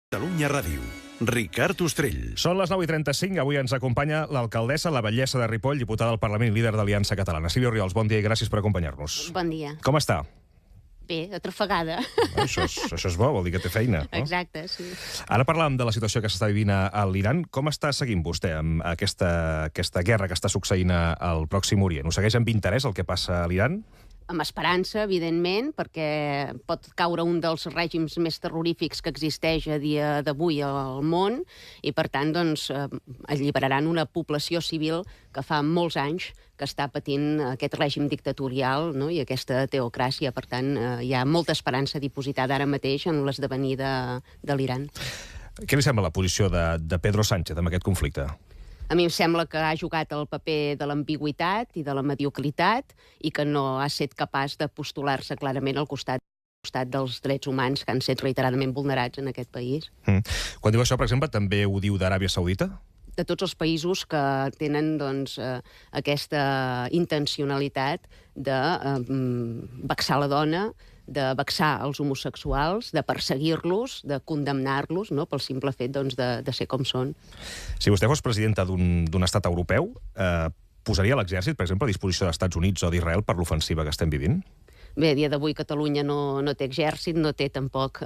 Catalunya Ràdio. Ricard Ostrell. Són les 9:35. Avui ens acompanya l'alcaldessa, la batllessa de Ripoll, diputada al Parlament, líder d'Aliança Catalana. Sílvia Orriols, bon dia i gràcies per acompanyar-nos. Bon dia. Com està? Bé, atrofegada. Això és bo, vol dir que té feina. No? Exacte, sí. Ara parlàvem de la situació que s'està vivint a l'Iran. Com està seguint vostè amb aquesta guerra que està succeint al Pròxim Orient? Ho segueix amb interès el que passa a l'Iran? Amb esperança, evidentment, perquè pot caure un dels règims més terrorífics que existeix a dia d'avui al món i, per tant, doncs, alliberaran una població civil que fa molts anys que està patint aquest règim dictatorial, no? I aquesta teocràcia. Per tant, hi ha molta esperança dipositada ara mateix en l'esdevenir de l'Iran. Què li sembla la posició de Pedro Sánchez en aquest conflicte? A mi em sembla que ha jugat el paper de l'ambigüitat i de la mediocritat i que no ha estat capaç de postular-se clarament al costat dels drets humans que han estat reiteradament vulnerats en aquest país. Quan diu això, per exemple, també ho diu d'Aràbia Saudita? De tots els països que tenen doncs, aquesta intencionalitat de vexar la dona, de vexar els homosexuals, de perseguir-los, de condemnar-los, no?, pel simple fet doncs, de ser com són. Si vostè fos presidenta d'un estat europeu, posaria l'exèrcit, per exemple, a disposició dels Estats Units o d'Israel per l'ofensiva que estem vivint? Bé, a dia d'avui Catalunya no té exèrcit, no té tampoc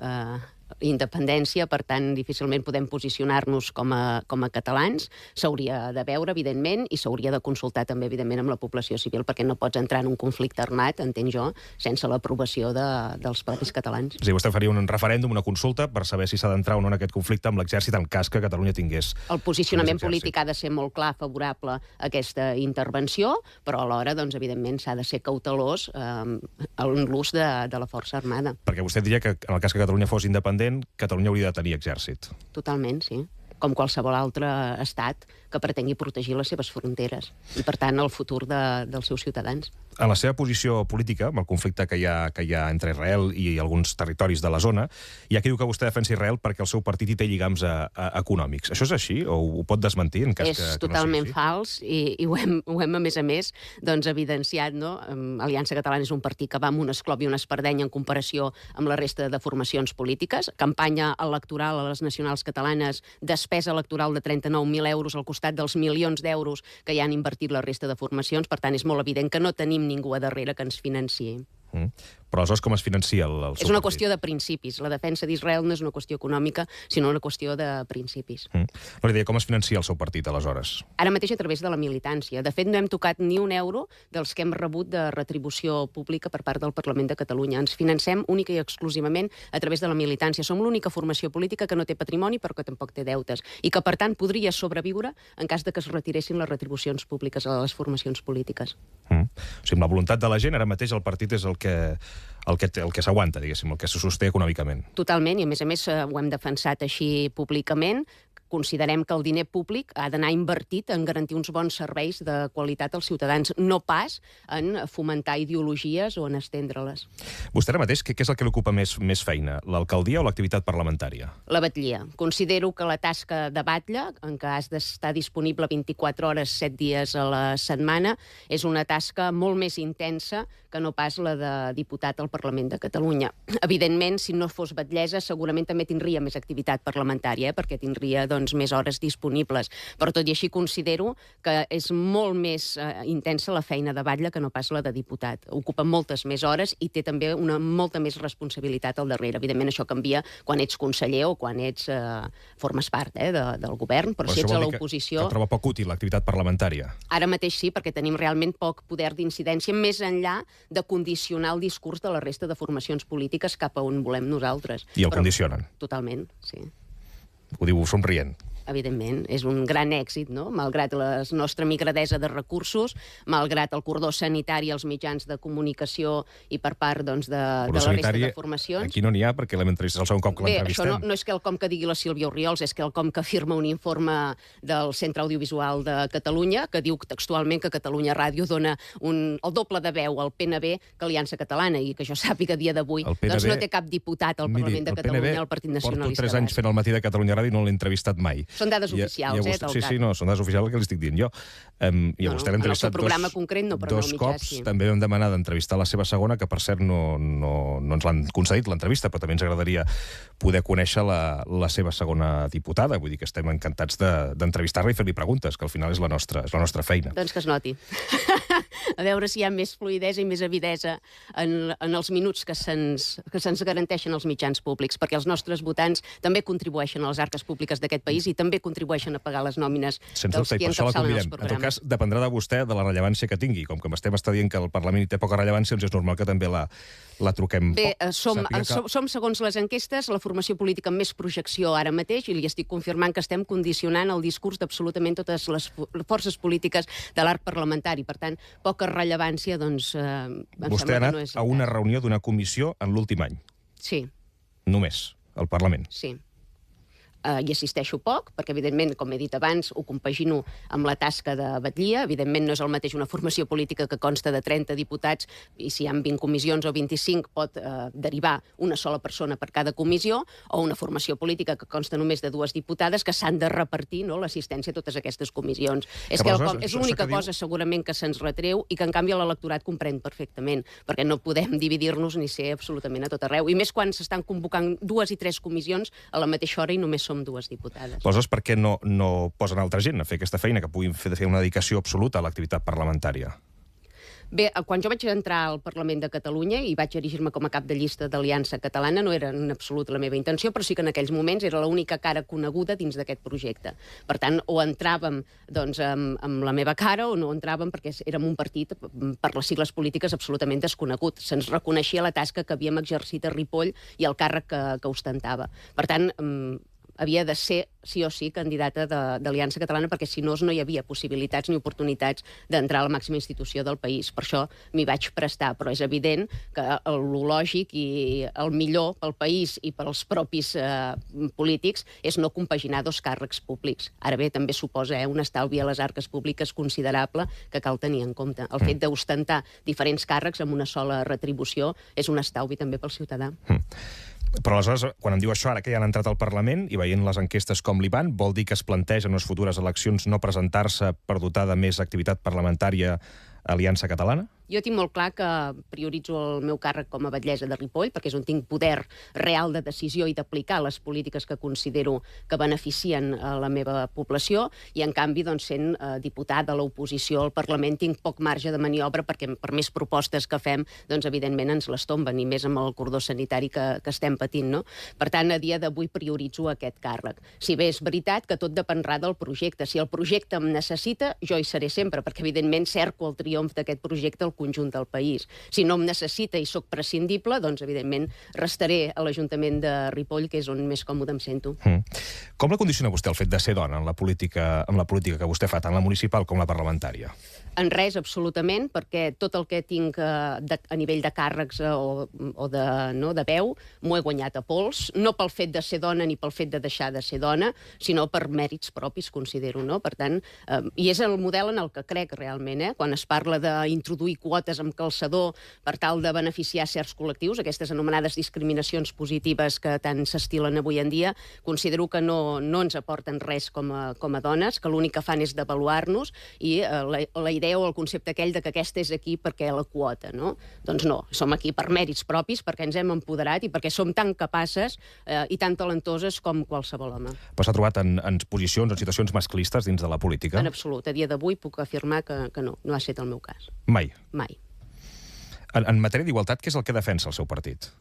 independència, per tant, difícilment podem posicionar-nos com a catalans. S'hauria de veure, evidentment, i s'hauria de consultar també, evidentment, amb la població civil, perquè no pots entrar en un conflicte armat, entenc jo, sense l'aprovació dels propis catalans. És a dir, vostè faria un referèndum, una consulta, per saber si s'ha d'entrar o no en aquest conflicte amb l'exèrcit en cas que Catalunya tingués... El posicionament polític ha de ser molt clar, favorable a aquesta intervenció, però alhora, doncs, evidentment, s'ha de ser cautelós en l'ús de la força armada. Perquè vostè diria que en el cas que Catalunya fos independent, Catalunya hauria de tenir exèrcit. Totalment, sí. Com qualsevol altre estat que pretengui protegir les seves fronteres i, per tant, el futur dels seus ciutadans. En la seva posició política, amb el conflicte que hi ha entre Israel i alguns territoris de la zona, hi ha qui diu que vostè defensa Israel perquè el seu partit hi té lligams econòmics. Això és així o ho pot desmentir en cas que no sigui així? És totalment fals i ho hem, a més, doncs, evidenciat, no? Aliança Catalana és un partit que va amb un esclop i una espardenya en comparació amb la resta de formacions polítiques. Campanya electoral a les nacionals catalanes, despesa electoral de 39.000 euros al costat dels milions d'euros que hi han invertit la resta de formacions. Per tant, és molt evident que no tenim ningú a darrere que ens financiï. Però aleshores com es financia el seu partit? És una qüestió de principis. La defensa d'Israel no és una qüestió econòmica, sinó una qüestió de principis. No li deia, com es financia el seu partit, aleshores? Ara mateix a través de la militància. De fet, no hem tocat ni un euro dels que hem rebut de retribució pública per part del Parlament de Catalunya. Ens financem única i exclusivament a través de la militància. Som l'única formació política que no té patrimoni, però que tampoc té deutes, i que, per tant, podria sobreviure en cas de que es retiressin les retribucions públiques a les formacions polítiques. O sigui, amb la voluntat de la gent, ara mateix el partit és el que s'aguanta, diguéssim, el que se sosté econòmicament. Totalment, i a més ho hem defensat així públicament. Considerem que el diner públic ha d'anar invertit en garantir uns bons serveis de qualitat als ciutadans, no pas en fomentar ideologies o en estendre-les. Vostè ara mateix, què és el que li ocupa més feina? L'alcaldia o l'activitat parlamentària? La batllia. Considero que la tasca de batlle, en què has d'estar disponible 24 hores, 7 dies a la setmana, és una tasca molt més intensa que no pas la de diputat al Parlament de Catalunya. Evidentment, si no fos batllessa, segurament també tindria més activitat parlamentària, perquè tindria, més hores disponibles. Però tot i així considero que és molt més intensa la feina de batlle que no pas la de diputat. Ocupa moltes més hores i té també molta més responsabilitat al darrere. Evidentment això canvia quan ets conseller o quan formes part del govern, però si ets a l'oposició... Que troba poc útil l'activitat parlamentària? Ara mateix sí, perquè tenim realment poc poder d'incidència, més enllà de condicionar el discurs de la resta de formacions polítiques cap a on volem nosaltres. I el condicionen? Totalment, sí. Ho diu somrient. Evidentment, és un gran èxit, no? Malgrat la nostra migradesa de recursos, malgrat el cordó sanitari als mitjans de comunicació i per part de la resta de formacions... Aquí no n'hi ha, perquè l'hem entrevistat el segon cop que l'entrevistem. Bé, això no és quelcom que digui la Sílvia Orriols, és quelcom que afirma un informe del Centre Audiovisual de Catalunya, que diu textualment que Catalunya Ràdio dona el doble de veu al PNB que Aliança Catalana, i que jo sàpiga a dia d'avui no té cap diputat al Parlament de Catalunya al Partit Nacionalista. Porto 3 anys fent el matí de Catalunya Ràdio i no l'he entrevistat mai. Són dades oficials, del CAT. Sí, no, són dades oficials el que li estic dient jo. I a vostè l'he entrevistat dos cops. També vam demanar d'entrevistar la seva segona, que per cert no ens l'han concedit l'entrevista, però també ens agradaria poder conèixer la seva segona diputada. Vull dir que estem encantats d'entrevistar-la i fer-li preguntes, que al final és la nostra feina. Doncs que es noti. A veure si hi ha més fluïdesa i més avidesa en els minuts que se'ns garanteixen els mitjans públics, perquè els nostres votants també contribueixen a les arques públiques d'aquest país i també contribueixen a pagar les nòmines dels qui encapçalen els programes. Dependrà de vostè, de la rellevància que tingui. Com que m'estem dient que el Parlament té poca rellevància, doncs és normal que també la truquem. Bé, som, segons les enquestes, la formació política amb més projecció ara mateix, i li estic confirmant que estem condicionant el discurs d'absolutament totes les forces polítiques de l'arc parlamentari. Per tant, poca rellevància, doncs, vostè ha anat a una reunió d'una comissió en l'últim any? Sí. Només, al Parlament? Sí. Hi assisteixo poc, perquè, evidentment, com he dit abans, ho compagino amb la tasca de batllia. Evidentment, no és el mateix una formació política que consta de 30 diputats i si hi ha 20 comissions o 25 pot derivar una sola persona per cada comissió, o una formació política que consta només de 2 diputades que s'han de repartir l'assistència a totes aquestes comissions. És l'única cosa, segurament, que se'ns retreu i que, en canvi, l'electorat comprèn perfectament, perquè no podem dividir-nos ni ser absolutament a tot arreu. I més quan s'estan convocant 2 i 3 comissions a la mateixa hora i només som 2 diputades. Aleshores, per què no posen altra gent a fer aquesta feina, que puguin fer una dedicació absoluta a l'activitat parlamentària? Bé, quan jo vaig entrar al Parlament de Catalunya i vaig erigir-me com a cap de llista d'Aliança Catalana, no era en absolut la meva intenció, però sí que en aquells moments era l'única cara coneguda dins d'aquest projecte. Per tant, o entràvem amb la meva cara o no entràvem perquè érem un partit, per les sigles polítiques, absolutament desconegut. Se'ns reconeixia la tasca que havíem exercit a Ripoll i el càrrec que ostentava. Per tant, havia de ser, sí o sí, candidata d'Aliança Catalana, perquè si no hi havia possibilitats ni oportunitats d'entrar a la màxima institució del país. Per això m'hi vaig prestar, però és evident que el lògic i el millor pel país i pels propis polítics és no compaginar 2 càrrecs públics. Ara bé, també suposa un estalvi a les arques públiques considerable que cal tenir en compte. El fet d'ostentar diferents càrrecs amb una sola retribució és un estalvi també pel ciutadà. Però aleshores, quan em diu això, ara que ja han entrat al Parlament i veient les enquestes com li van, vol dir que es planteja en les futures eleccions no presentar-se per dotar de més activitat parlamentària Aliança Catalana? Jo tinc molt clar que prioritzo el meu càrrec com a batllessa de Ripoll, perquè és on tinc poder real de decisió i d'aplicar les polítiques que considero que beneficien a la meva població, i en canvi, sent diputat de l'oposició al Parlament, tinc poc marge de maniobra perquè per més propostes que fem, evidentment ens les tomben, i més amb el cordó sanitari que estem patint, no? Per tant, a dia d'avui prioritzo aquest càrrec. Si bé és veritat que tot dependrà del projecte. Si el projecte em necessita, jo hi seré sempre, perquè evidentment cerco el triomf d'aquest projecte al conjunt del país. Si no em necessita i sóc prescindible, doncs evidentment restaré a l'Ajuntament de Ripoll, que és on més còmode em sento. Com la condiciona vostè el fet de ser dona en la política que vostè fa, tant la municipal com la parlamentària? En res, absolutament, perquè tot el que tinc a nivell de càrrecs o de veu m'ho he guanyat a pols, no pel fet de ser dona ni pel fet de deixar de ser dona, sinó per mèrits propis, considero, no? Per tant, i és el model en el que crec realment, quan es parla d'introduir quotes amb calçador per tal de beneficiar certs col·lectius, aquestes anomenades discriminacions positives que tant s'estilen avui en dia, considero que no ens aporten res com a dones, que l'únic que fan és devaluar-nos, i la idea o el concepte aquell de que aquesta és aquí perquè la quota, no? Doncs no, som aquí per mèrits propis, perquè ens hem empoderat i perquè som tan capaces i tan talentoses com qualsevol home. Però s'ha trobat en posicions, en situacions masclistes dins de la política? En absolut. A dia d'avui puc afirmar que no ha estat el meu cas. Mai? Mai. En matèria d'igualtat, què és el que defensa el seu partit?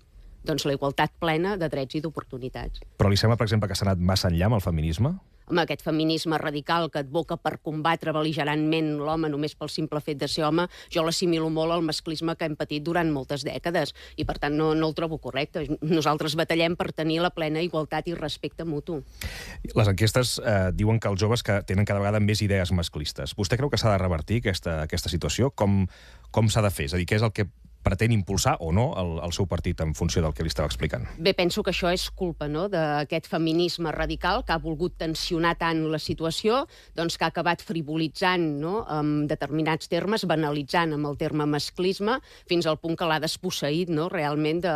Doncs la igualtat plena de drets i d'oportunitats. Però li sembla, per exemple, que s'ha anat massa enllà amb el feminisme? Home, aquest feminisme radical que advoca per combatre bel·ligerantment l'home només pel simple fet de ser home, jo l'assimilo molt al masclisme que hem patit durant moltes dècades i, per tant, no el trobo correcte. Nosaltres batallem per tenir la plena igualtat i respecte mutu. Les enquestes diuen que els joves que tenen cada vegada més idees masclistes. Vostè creu que s'ha de revertir aquesta situació? Com s'ha de fer? És a dir, què és el que pretén impulsar o no el seu partit en funció del que li estava explicant. Bé, penso que això és culpa, no?, d'aquest feminisme radical que ha volgut tensionar tant la situació, doncs que ha acabat frivolitzant, no?, amb determinats termes, banalitzant amb el terme masclisme, fins al punt que l'ha desposseït, no?, realment de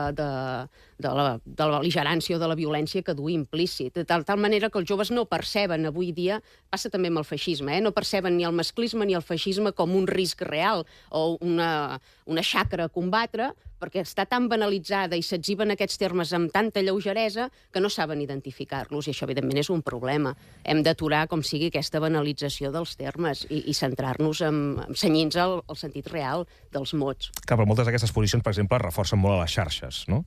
la bel·ligerància o de la violència que du implícit. De tal manera que els joves no perceben avui dia, passa també amb el feixisme, no perceben ni el masclisme ni el feixisme com un risc real o una xacra a combatre, perquè està tan banalitzada i s'exhiben aquests termes amb tanta lleugeresa que no saben identificar-los, i això, evidentment, és un problema. Hem d'aturar, com sigui, aquesta banalització dels termes i centrar-nos cenyint-nos al sentit real dels mots. Clar, però moltes d'aquestes posicions, per exemple, reforcen molt a les xarxes, no?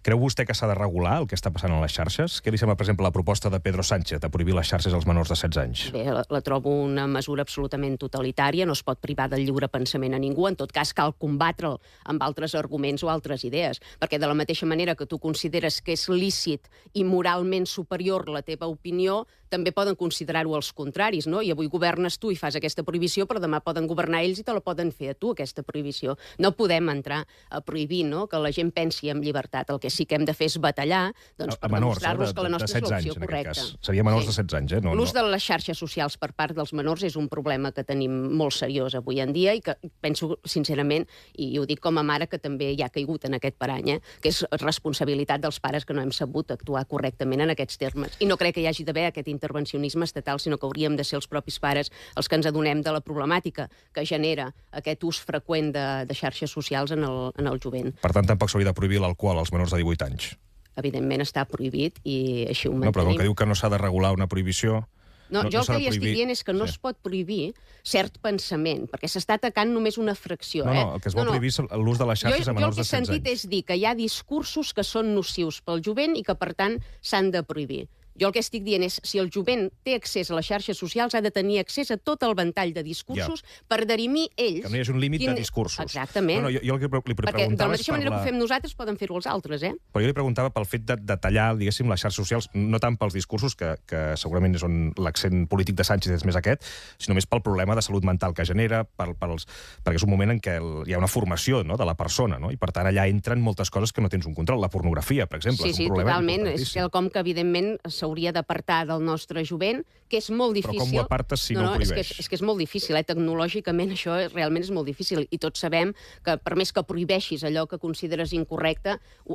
Creu vostè que s'ha de regular el que està passant a les xarxes? Què li sembla, per exemple, la proposta de Pedro Sánchez de prohibir les xarxes als menors de 16 anys? Bé, la trobo una mesura absolutament totalitària, no es pot privar del lliure pensament a ningú, en tot cas cal combatre'l amb altres arguments o altres idees, perquè de la mateixa manera que tu consideres que és lícit i moralment superior la teva opinió, també poden considerar-ho els contraris, no? I avui governes tu i fas aquesta prohibició, però demà poden governar ells i te la poden fer a tu, aquesta prohibició. No podem entrar a prohibir, no?, que la gent pensi amb llibertat. El que sí que hem de fer és batallar, doncs, per demostrar-los que la nostra és l'opció correcta. Seria menors de 16 anys, eh? L'ús de les xarxes socials per part dels menors és un problema que tenim molt seriós avui en dia i que penso, sincerament, i ho dic com a mare que també hi ha caigut en aquest parany, que és responsabilitat dels pares que no hem sabut actuar correctament en aquests termes. I no crec que hi hagi d'haver aquest intervencionisme estatal, sinó que hauríem de ser els propis pares els que ens adonem de la problemàtica que genera aquest ús freqüent de xarxes socials en el jovent. Per tant, tampoc s'hauria de prohibir l'alcohol als menors de 18 anys. Evidentment està prohibit i així ho mantenim. No, però com que diu que no s'ha de regular una prohibició... No, jo el que li estic dient és que no es pot prohibir cert pensament, perquè s'està atacant només una fracció. No, el que es vol prohibir és l'ús de les xarxes a menors de 16 anys. Jo el que he sentit és dir que hi ha discursos que són nocius pel jovent i que, per tant, s'han de prohibir. Jo el que estic dient és, si el jovent té accés a les xarxes socials, ha de tenir accés a tot el ventall de discursos per dirimir ells... Que no hi hagi un límit de discursos. Exactament. No, jo el que li preguntava... Perquè de la mateixa manera que ho fem nosaltres, poden fer-ho els altres, eh? Però jo li preguntava pel fet de tallar, diguéssim, les xarxes socials, no tant pels discursos, que segurament és on l'accent polític de Sánchez és més aquest, sinó més pel problema de salut mental que genera, perquè és un moment en què hi ha una formació, no?, de la persona, no?, i per tant allà entren moltes coses que no tens un control. La pornografia, per exemple, és un problema totalment. És quelcom que, evidentment, s'hauria d'apartar del nostre jovent, que és molt difícil. Però com ho apartes si no ho prohibeix? És que és molt difícil, tecnològicament això realment és molt difícil, i tots sabem que per més que prohibeixis allò que consideres incorrecte,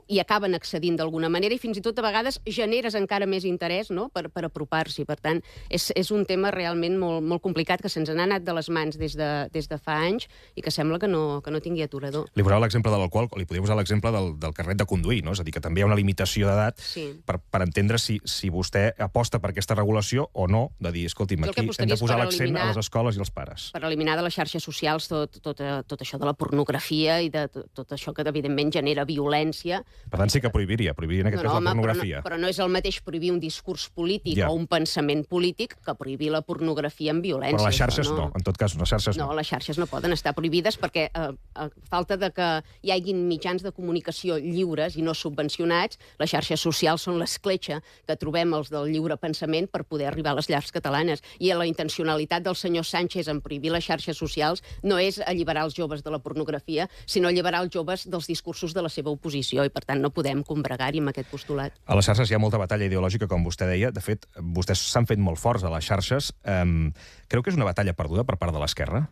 hi acaben accedint d'alguna manera i fins i tot a vegades generes encara més interès, no?, per apropar-s'hi. Per tant, és un tema realment molt complicat que se'ns n'ha anat de les mans des de fa anys i que sembla que no tingui aturador. Li posava l'exemple de l'alcohol, o li podria posar l'exemple del carnet de conduir, no? És a dir, que també hi ha una limitació d'edat per entendre si vostè aposta per aquesta regulació o no, de dir, escolti'm, aquí hem de posar l'accent a les escoles i als pares. Per eliminar de les xarxes socials tot això de la pornografia i de tot això que, evidentment, genera violència. Per tant, sí que prohibiria en aquest cas la pornografia. Però no és el mateix prohibir un discurs polític o un pensament polític que prohibir la pornografia amb violència. Però les xarxes no, en tot cas, les xarxes no. No, les xarxes no poden estar prohibides perquè, a falta de que hi haguin mitjans de comunicació lliures i no subvencionats, les xarxes socials són l'escletxa que trobem els del lliure pensament per poder arribar a les llars catalanes. I la intencionalitat del senyor Sánchez en prohibir les xarxes socials no és alliberar els joves de la pornografia, sinó alliberar els joves dels discursos de la seva oposició, i per tant no podem combregar-hi amb aquest postulat. A les xarxes hi ha molta batalla ideològica, com vostè deia. De fet, vostès s'han fet molt forts a les xarxes. Creu que és una batalla perduda per part de l'esquerra?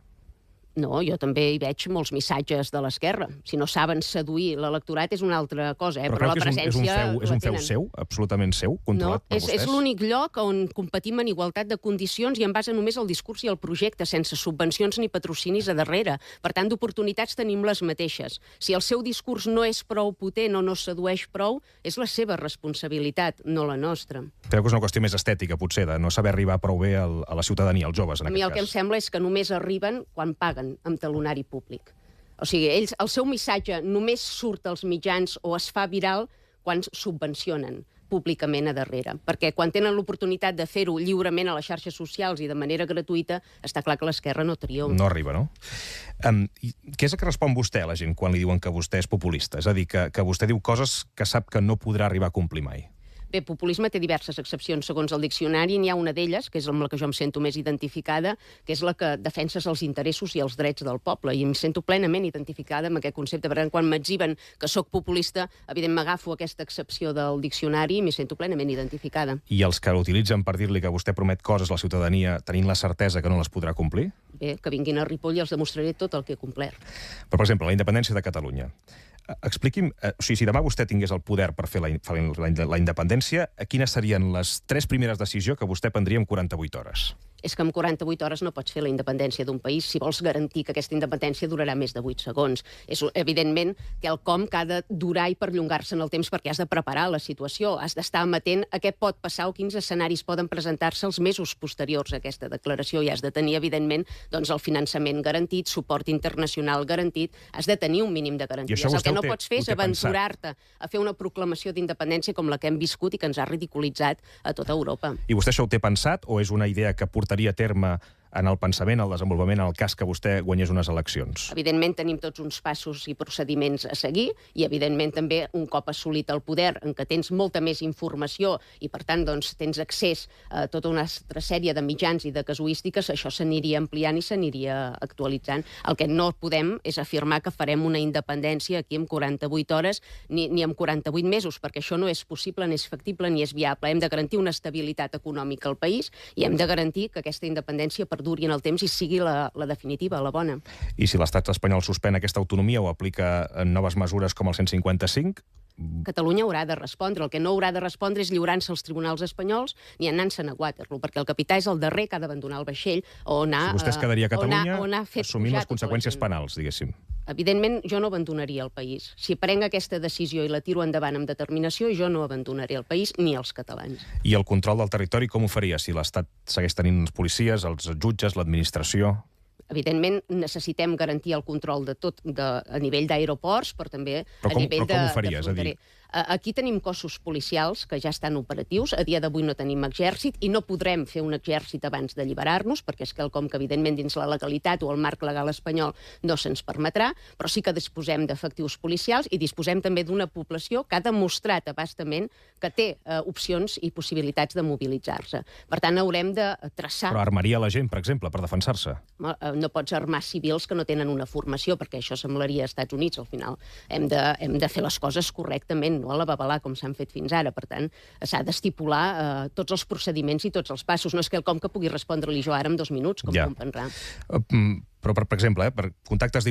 No, jo també hi veig molts missatges de l'esquerra. Si no saben seduir l'electorat és una altra cosa, però la presència és un feu seu, absolutament seu, controlat per vostès? És l'únic lloc on competim en igualtat de condicions i en base només al discurs i al projecte, sense subvencions ni patrocinis a darrere. Per tant, d'oportunitats tenim les mateixes. Si el seu discurs no és prou potent o no sedueix prou, és la seva responsabilitat, no la nostra. Creu que és una qüestió més estètica, potser, de no saber arribar prou bé a la ciutadania, als joves, en aquest cas? A mi el que em sembla és que només arriben quan paguen amb talonari públic. O sigui, el seu missatge només surt als mitjans o es fa viral quan subvencionen públicament a darrere. Perquè quan tenen l'oportunitat de fer-ho lliurement a les xarxes socials i de manera gratuïta, està clar que l'esquerra no triomfa. No arriba, no? Què és el que respon vostè a la gent quan li diuen que vostè és populista? És a dir, que vostè diu coses que sap que no podrà arribar a complir mai. Bé, populisme té diverses accepcions segons el diccionari. N'hi ha una d'elles, que és amb la que jo em sento més identificada, que és la que defenses els interessos i els drets del poble. I em sento plenament identificada amb aquest concepte. Per tant, quan m'etziben que sóc populista, evident m'agafo aquesta excepció del diccionari i m'hi sento plenament identificada. I els que l'utilitzen per dir-li que vostè promet coses a la ciutadania tenint la certesa que no les podrà complir? Bé, que vinguin a Ripoll i els demostraré tot el que he complert. Però, per exemple, la independència de Catalunya. Expliqui'm, si demà vostè tingués el poder per fer la independència, quines serien les 3 primeres decisions que vostè prendria en 48 hores? És que en 48 hores no pots fer la independència d'un país si vols garantir que aquesta independència durarà més de 8 segons. És, evidentment, quelcom que ha de durar i perllongar-se en el temps perquè has de preparar la situació, has d'estar amatent a què pot passar o quins escenaris poden presentar-se els mesos posteriors a aquesta declaració i has de tenir, evidentment, doncs, el finançament garantit, suport internacional garantit, has de tenir un mínim de garanties. El que no pots fer és aventurar-te a fer una proclamació d'independència com la que hem viscut i que ens ha ridiculitzat a tota Europa. I vostè això ho té pensat o és una idea que portaria a terme en el pensament, el desenvolupament, en el cas que vostè guanyés unes eleccions? Evidentment tenim tots uns passos i procediments a seguir i, evidentment, també un cop assolit el poder en què tens molta més informació i, per tant, doncs, tens accés a tota una altra sèrie de mitjans i de casuístiques, això s'aniria ampliant i s'aniria actualitzant. El que no podem és afirmar que farem una independència aquí en 48 hores ni en 48 mesos, perquè això no és possible, ni és factible, ni és viable. Hem de garantir una estabilitat econòmica al país i hem de garantir que aquesta independència duri en el temps i sigui la definitiva, la bona. I si l'estat espanyol suspèn aquesta autonomia o aplica noves mesures com el 155? Catalunya haurà de respondre. El que no haurà de respondre és lliurant-se als tribunals espanyols ni anant-se'n a Waterloo, perquè el capità és el darrer que ha d'abandonar el vaixell o anar... Si vostè es quedaria a Catalunya assumint les conseqüències penals, diguéssim. Evidentment, jo no abandonaria el país. Si prenc aquesta decisió i la tiro endavant amb determinació, jo no abandonaré el país ni els catalans. I el control del territori com ho faria si l'Estat segueix tenint els policies, els jutges, l'administració? Evidentment, necessitem garantir el control de tot a nivell d'aeroports, però també a nivell de fronterer. Aquí tenim cossos policials que ja estan operatius. A dia d'avui no tenim exèrcit i no podrem fer un exèrcit abans d'alliberar-nos, perquè és quelcom que, evidentment, dins la legalitat o el marc legal espanyol no se'ns permetrà, però sí que disposem d'efectius policials i disposem també d'una població que ha demostrat abastament que té opcions i possibilitats de mobilitzar-se. Per tant, haurem de traçar... Però armaria la gent, per exemple, per defensar-se? No pots armar civils que no tenen una formació, perquè això semblaria als Estats Units, al final. Hem de fer les coses correctament, no a la babalà, com s'han fet fins ara. Per tant, s'ha d'estipular tots els procediments i tots els passos. No és quelcom que pugui respondre-li jo ara en 2 minuts, com comprendrà. Però, per exemple, per contactes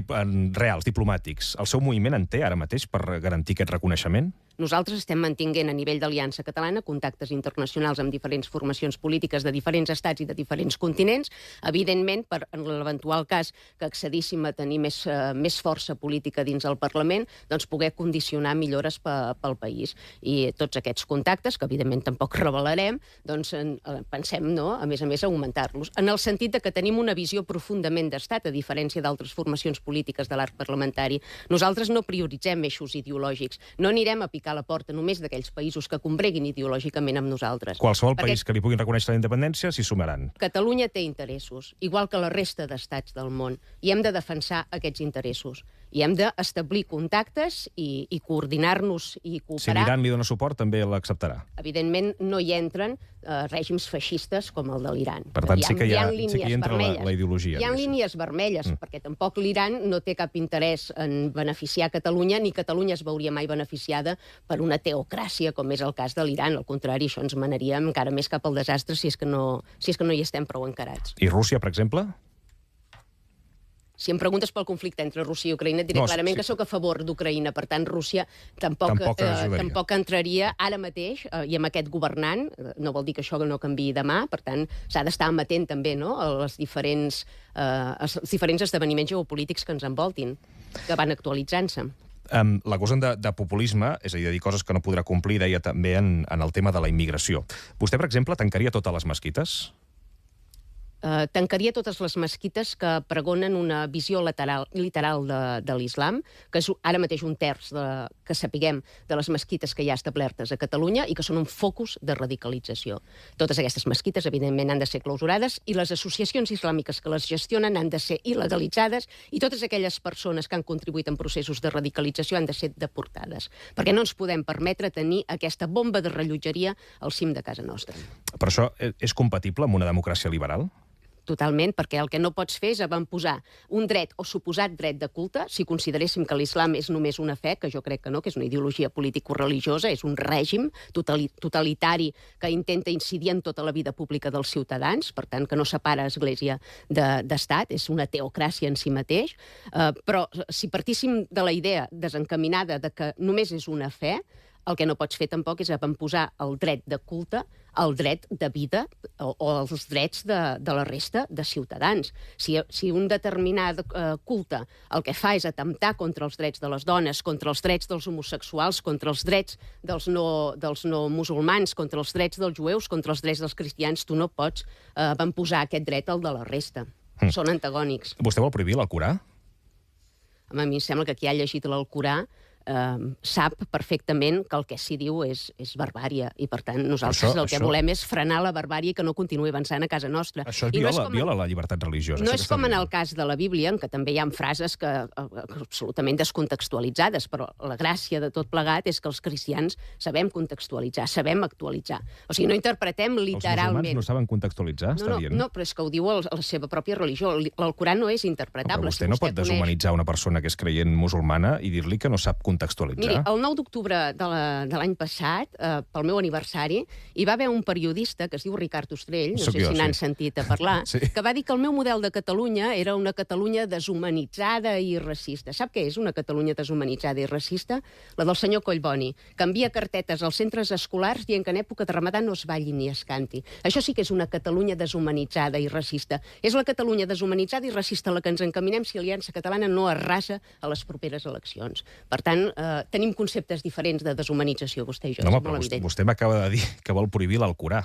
reals, diplomàtics, el seu moviment en té ara mateix per garantir aquest reconeixement? Nosaltres estem mantinguent a nivell d'Aliança Catalana contactes internacionals amb diferents formacions polítiques de diferents estats i de diferents continents. Evidentment, en l'eventual cas que accedíssim a tenir més força política dins el Parlament, doncs poder condicionar millores pel país. I tots aquests contactes, que evidentment tampoc revelarem, doncs pensem, a més a més, augmentar-los. En el sentit que tenim una visió profundament d'estat, a diferència d'altres formacions polítiques de l'arc parlamentari. Nosaltres no prioritzem eixos ideològics. No anirem a picar a la porta només d'aquells països que combreguin ideològicament amb nosaltres. Qualsevol país que li puguin reconèixer la independència s'hi sumaran. Catalunya té interessos, igual que la resta d'estats del món, i hem de defensar aquests interessos. I hem d'establir contactes i coordinar-nos i cooperar. Si l'Iran li dona suport, també l'acceptarà. Evidentment, no hi entren règims feixistes com el de l'Iran. Per tant, sí que hi entra la ideologia. Hi ha línies vermelles, perquè tampoc l'Iran no té cap interès en beneficiar Catalunya, ni Catalunya es veuria mai beneficiada per una teocràcia, com és el cas de l'Iran. Al contrari, això ens manaria encara més cap al desastre si és que no hi estem prou encarats. I Rússia, per exemple? Si em preguntes pel conflicte entre Rússia i Ucraïna, diré clarament que sóc a favor d'Ucraïna. Per tant, Rússia tampoc entraria ara mateix, i amb aquest governant, no vol dir que això no canviï demà, per tant, s'ha d'estar amatent també als diferents esdeveniments geopolítics que ens envoltin, que van actualitzant-se. La cosa de populisme, és a dir, de dir coses que no podrà complir, deia també en el tema de la immigració. Vostè, per exemple, tancaria totes les mesquites? tancaria totes les mesquites que pregonen una visió literal de l'islam, que és ara mateix un terç que sapiguem de les mesquites que hi ha establertes a Catalunya i que són un focus de radicalització. Totes aquestes mesquites, evidentment, han de ser clausurades i les associacions islàmiques que les gestionen han de ser il·legalitzades i totes aquelles persones que han contribuït en processos de radicalització han de ser deportades, perquè no ens podem permetre tenir aquesta bomba de rellotgeria al cim de casa nostra. Però això és compatible amb una democràcia liberal? Totalment, perquè el que no pots fer és avantposar un dret o suposat dret de culte, si consideréssim que l'islam és només una fe, que jo crec que no, que és una ideologia político-religiosa, és un règim totalitari que intenta incidir en tota la vida pública dels ciutadans, per tant, que no separa església d'estat, és una teocràcia en si mateix, però si partíssim de la idea desencaminada de que només és una fe, el que no pots fer tampoc és avantposar el dret de culte al dret de vida o als drets de la resta de ciutadans. Si un determinat culte el que fa és atemptar contra els drets de les dones, contra els drets dels homosexuals, contra els drets dels no musulmans, contra els drets dels jueus, contra els drets dels cristians, tu no pots avantposar aquest dret al de la resta. Són antagònics. Vostè vol prohibir l'Alcorà? A mi em sembla que qui ha llegit l'Alcorà sap perfectament que el que s'hi diu és barbària i, per tant, nosaltres el que volem és frenar la barbària i que no continuï avançant a casa nostra. Això viola la llibertat religiosa. No és com en el cas de la Bíblia, en què també hi ha frases absolutament descontextualitzades, però la gràcia de tot plegat és que els cristians sabem contextualitzar, sabem actualitzar. O sigui, no interpretem literalment. Els musulmans no saben contextualitzar, està dient? No, però és que ho diu la seva pròpia religió. L'Alcorà no és interpretable. Però vostè no pot deshumanitzar una persona que és creient musulmana i dir-li que no sap contextualitzar. Miri, el 9 d'octubre de l'any passat, pel meu aniversari, hi va haver un periodista que es diu Ricard Ostrell, no sé si n'han sentit a parlar, que va dir que el meu model de Catalunya era una Catalunya deshumanitzada i racista. Sap què és una Catalunya deshumanitzada i racista? La del senyor Collboni, que envia cartetes als centres escolars dient que en època de Ramadà no es balli ni es canti. Això sí que és una Catalunya deshumanitzada i racista. És la Catalunya deshumanitzada i racista a la que ens encaminem si Aliança Catalana no arrasa a les properes eleccions. Per tant, tenim conceptes diferents de deshumanització, vostè i jo. No, però vostè m'acaba de dir que vol prohibir l'Alcorà.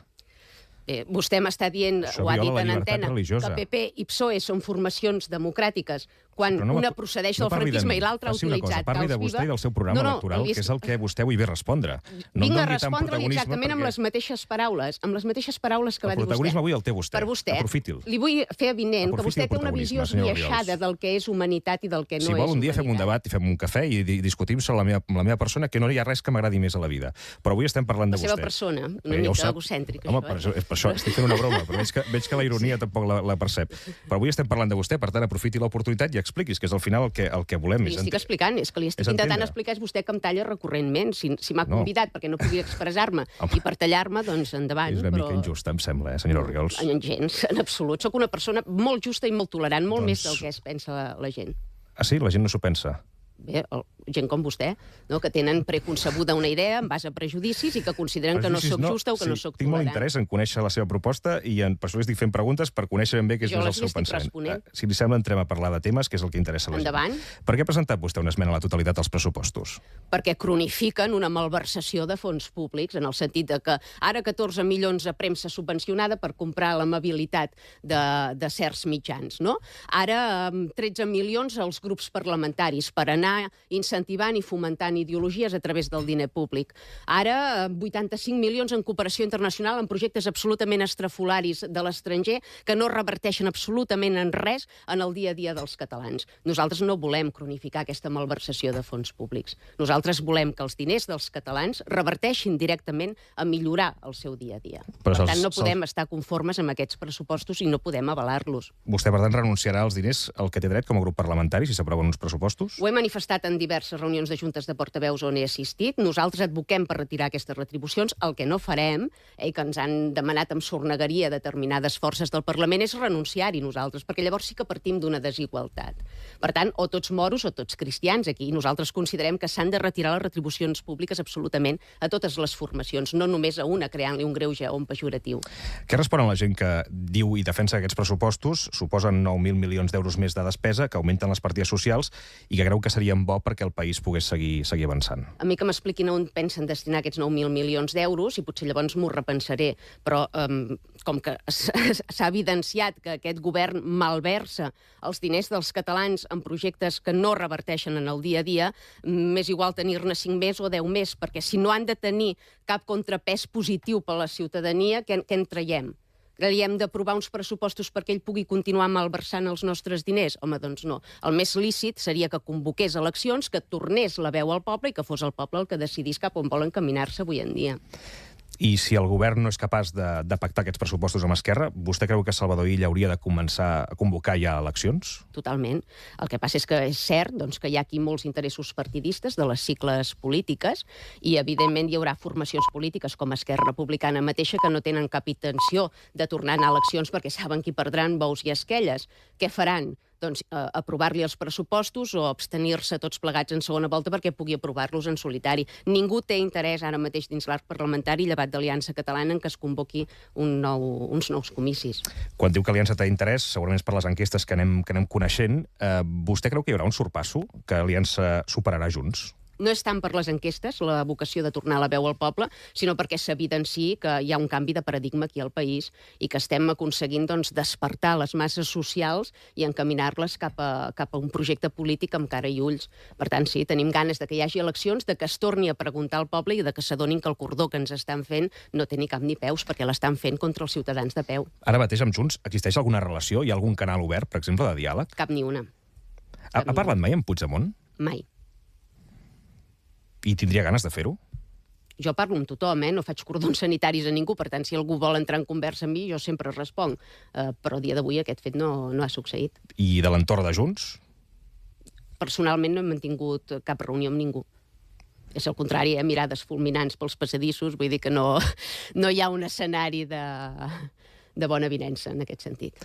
Vostè m'està dient, ho ha dit en antena, que PP i PSOE són formacions democràtiques quan una procedeix del franquisme i l'altra ha utilitzat Parli de vostè i del seu programa electoral, que és el que vostè avui ve a respondre. Vinc a respondre-li exactament amb les mateixes paraules que va dir vostè. El protagonisme avui el té vostè. Per vostè. Aprofiti'l. Li vull fer avinent que vostè té una visió esbiaixada del que és humanitat i del que no és humanitat. Si vol, un dia fem un debat i fem un cafè i discutim sobre la meva persona, que no hi ha res que m'agradi més a la vida. Però avui estem parlant de vostè. La seva persona, una mica egocèntrica. Home, per això estic fent una broma, però veig que la ironia tampoc la percep. Però avui estem parlant de vostè, per tant, aprofiti l'oportunitat i expliquis, que és al final el que volem. Li estic explicant, és que li estic intentant explicar, és vostè que em talla recurrentment. Si m'ha convidat perquè no podia expressar-me i per tallar-me, doncs endavant. És una mica injusta, em sembla, senyora Orriols. Gens, en absolut. Soc una persona molt justa i molt tolerant, molt més del que es pensa la gent. Ah, sí? La gent no s'ho pensa? Bé, gent com vostè, que tenen preconcebuda una idea en base a prejudicis i que consideren que no soc justa o que no soc tolerant. Tinc molt interès en conèixer la seva proposta i per això li estic fent preguntes per conèixer ben bé què és el seu pensament. Si li sembla, entrem a parlar de temes, que és el que interessa a la gent. Endavant. Per què ha presentat vostè una esmena a la totalitat als pressupostos? Perquè cronifiquen una malversació de fons públics, en el sentit que ara 14 milions a premsa subvencionada per comprar l'amabilitat de certs mitjans, no? Ara 13 milions als grups parlamentaris per anar incentivant i fomentant ideologies a través del diner públic. Ara 85 milions en cooperació internacional en projectes absolutament estrafolaris de l'estranger que no reverteixen absolutament en res en el dia a dia dels catalans. Nosaltres no volem cronificar aquesta malversació de fons públics. Nosaltres volem que els diners dels catalans reverteixin directament a millorar el seu dia a dia. Per tant, no podem estar conformes amb aquests pressupostos i no podem avalar-los. Vostè, per tant, renunciarà als diners al que té dret com a grup parlamentari si s'aproven uns pressupostos? Ho he manifestat en diverses reunions de juntes de portaveus on he assistit. Nosaltres advoquem per retirar aquestes retribucions. El que no farem, que ens han demanat amb sornegueria determinades forces del Parlament, és renunciar-hi nosaltres, perquè llavors sí que partim d'una desigualtat. Per tant, o tots moros o tots cristians aquí. Nosaltres considerem que s'han de retirar les retribucions públiques absolutament a totes les formacions, no només a una, creant-li un greuge o un pejoratiu. Què responen la gent que diu i defensa que aquests pressupostos suposen 9.000 milions d'euros més de despesa, que augmenten les partides socials i que creu que serien bo perquè el país pogués seguir avançant. A mi que m'expliquin on pensen destinar aquests 9.000 milions d'euros i potser llavors m'ho repensaré, però com que s'ha evidenciat que aquest govern malversa els diners dels catalans en projectes que no reverteixen en el dia a dia, m'és igual tenir-ne 5 més o 10 més, perquè si no han de tenir cap contrapès positiu per a la ciutadania, què en traiem? Li hem d'aprovar uns pressupostos perquè ell pugui continuar malversant els nostres diners? Home, doncs no. El més lícit seria que convoqués eleccions, que tornés la veu al poble i que fos el poble el que decidís cap on vol encaminar-se avui en dia. I si el govern no és capaç de pactar aquests pressupostos amb Esquerra, vostè creu que Salvador Illa hauria de començar a convocar ja eleccions? Totalment. El que passa és que és cert que hi ha aquí molts interessos partidistes de les cicles polítiques i, evidentment, hi haurà formacions polítiques com Esquerra Republicana mateixa que no tenen cap intenció de tornar a anar a eleccions perquè saben qui perdran bous i esquelles. Què faran? Doncs aprovar-li els pressupostos o abstenir-se tots plegats en segona volta perquè pugui aprovar-los en solitari. Ningú té interès ara mateix dins l'arc parlamentari, llevat d'Aliança Catalana, en què es convoqui uns nous comicis. Quan diu que Aliança té interès, segurament és per les enquestes que anem coneixent, vostè creu que hi haurà un sorpasso, que Aliança superarà Junts? No és tant per les enquestes, la vocació de tornar la veu al poble, sinó perquè s'evidenciï que hi ha un canvi de paradigma aquí al país i que estem aconseguint despertar les masses socials i encaminar-les cap a un projecte polític amb cara i ulls. Per tant, sí, tenim ganes de que hi hagi eleccions, de que es torni a preguntar al poble i de que s'adonin que el cordó que ens estan fent no té ni cap ni peus, perquè l'estan fent contra els ciutadans de peu. Ara mateix amb Junts existeix alguna relació? Hi ha algun canal obert, per exemple, de diàleg? Cap ni una. Ha parlat mai amb Puigdemont? Mai. I tindria ganes de fer-ho? Jo parlo amb tothom, no faig cordons sanitaris a ningú, per tant, si algú vol entrar en conversa amb mi, jo sempre responc. Però a dia d'avui aquest fet no ha succeït. I de l'entorn de Junts? Personalment no he mantingut cap reunió amb ningú. És al contrari, mirades fulminants pels passadissos, vull dir que no hi ha un escenari de bona avinença en aquest sentit.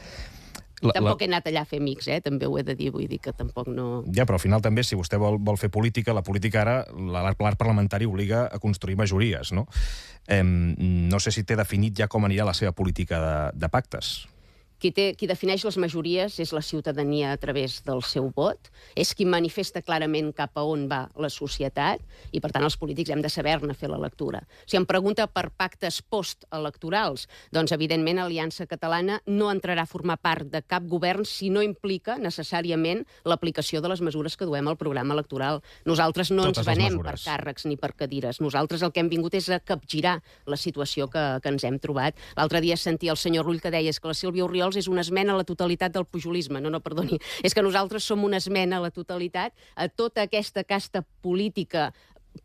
Tampoc he anat allà a fer amics, també ho he de dir, vull dir que tampoc no... Ja, però al final també, si vostè vol fer política, la política ara, l'arc parlamentari obliga a construir majories, no? No sé si té definit ja com anirà la seva política de pactes. Qui defineix les majories és la ciutadania a través del seu vot, és qui manifesta clarament cap a on va la societat i, per tant, els polítics hem de saber-ne fer la lectura. Si em pregunta per pactes postelectorals, doncs, evidentment, Aliança Catalana no entrarà a formar part de cap govern si no implica necessàriament l'aplicació de les mesures que duem al programa electoral. Nosaltres no ens venem per càrrecs ni per cadires. Nosaltres el que hem vingut és a capgirar la situació que ens hem trobat. L'altre dia sentia el senyor Rull que deia que la Sílvia Orriols és una esmena a la totalitat del pujolisme. No, perdoni. És que nosaltres som una esmena a la totalitat a tota aquesta casta política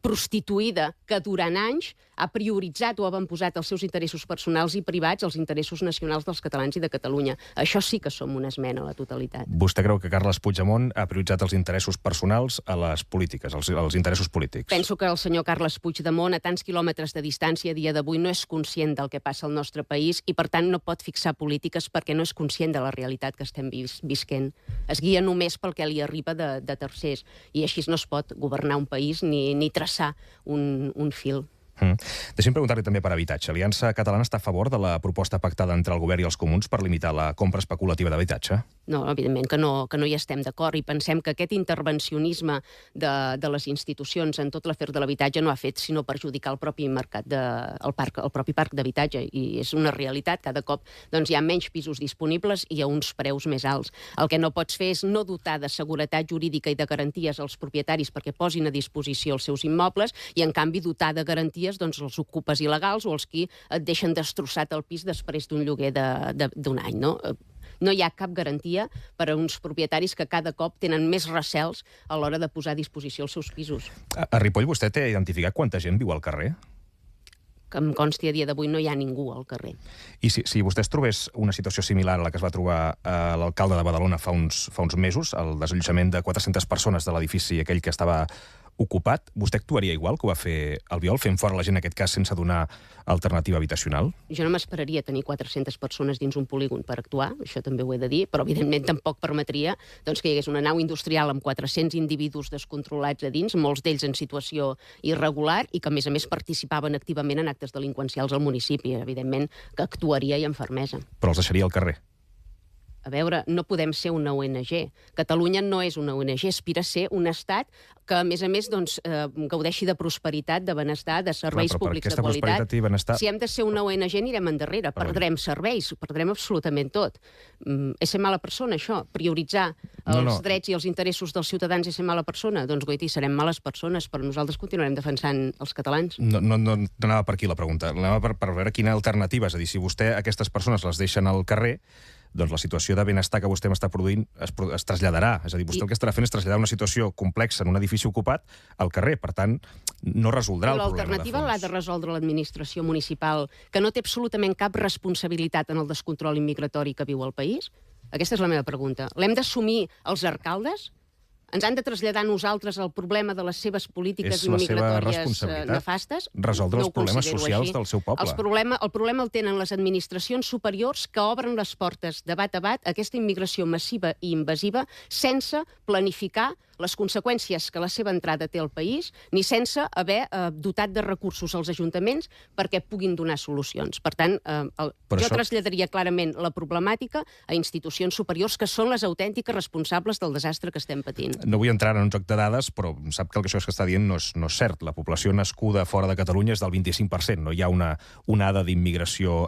prostituïda que durant anys ha prioritzat o ha avantposat els seus interessos personals i privats als interessos nacionals dels catalans i de Catalunya. Això sí que som una esmena a la totalitat. Vostè creu que Carles Puigdemont ha prioritzat els interessos personals a les polítiques, als interessos polítics? Penso que el senyor Carles Puigdemont, a tants quilòmetres de distància a dia d'avui, no és conscient del que passa al nostre país i, per tant, no pot fixar polítiques perquè no és conscient de la realitat que estem visquent. Es guia només pel que li arriba de tercers i així no es pot governar un país ni traçar un fil. Deixi'm preguntar-li també per habitatge. Aliança Catalana està a favor de la proposta pactada entre el govern i els comuns per limitar la compra especulativa d'habitatge? No, evidentment que no hi estem d'acord i pensem que aquest intervencionisme de les institucions en tot l'afer de l'habitatge no ha fet sinó perjudicar el propi mercat, el propi parc d'habitatge, i és una realitat. Cada cop hi ha menys pisos disponibles i a uns preus més alts. El que no pots fer és no dotar de seguretat jurídica i de garanties als propietaris perquè posin a disposició els seus immobles i, en canvi, dotar de garanties els ocupes il·legals o els qui et deixen destrossat el pis després d'un lloguer d'un any, no? No hi ha cap garantia per a uns propietaris que cada cop tenen més recels a l'hora de posar a disposició els seus pisos. A Ripoll vostè té identificat quanta gent viu al carrer? Que em consti a dia d'avui no hi ha ningú al carrer. I si vostè es trobés una situació similar a la que es va trobar l'alcalde de Badalona fa uns mesos, el desallotjament de 400 persones de l'edifici aquell que estava ocupat, vostè actuaria igual que ho va fer Albiol, fent fora la gent en aquest cas sense donar alternativa habitacional? Jo no m'esperaria tenir 400 persones dins un polígon per actuar, això també ho he de dir, però evidentment tampoc permetria que hi hagués una nau industrial amb 400 individus descontrolats a dins, molts d'ells en situació irregular i que a més participaven activament en actes delinqüencials al municipi. Evidentment que actuaria i amb fermesa. Però els deixaria al carrer? A veure, no podem ser una ONG. Catalunya no és una ONG, aspira a ser un estat que, a més, doncs, gaudeixi de prosperitat, de benestar, de serveis públics de qualitat. Benestar... Si hem de ser una ONG, anirem endarrere. Perdrem serveis, perdrem absolutament tot. És ser mala persona, això. Prioritzar els drets i els interessos dels ciutadans és ser mala persona. Doncs, goiti, serem males persones, però nosaltres continuarem defensant els catalans. No anava per aquí la pregunta. Anava per veure quina alternativa. És a dir, si vostè aquestes persones les deixen al carrer, doncs la situació de benestar que vostè m'està produint es traslladarà. És a dir, vostè el que estarà fent és traslladar una situació complexa en un edifici ocupat al carrer. Per tant, no resoldrà el problema de fons. L'alternativa l'ha de resoldre l'administració municipal, que no té absolutament cap responsabilitat en el descontrol immigratori que viu el país? Aquesta és la meva pregunta. L'hem d'assumir els alcaldes? Ens han de traslladar a nosaltres el problema de les seves polítiques migratòries nefastes? Resoldre els problemes socials del seu poble. El problema el tenen les administracions superiors que obren les portes de bat a bat a aquesta immigració massiva i invasiva sense planificar les conseqüències que la seva entrada té al país, ni sense haver dotat de recursos als ajuntaments perquè puguin donar solucions. Per tant, jo traslladaria clarament la problemàtica a institucions superiors que són les autèntiques responsables del desastre que estem patint. No vull entrar en un joc de dades, però sap que això que està dient no és cert. La població nascuda fora de Catalunya és del 25%. No hi ha una onada d'immigració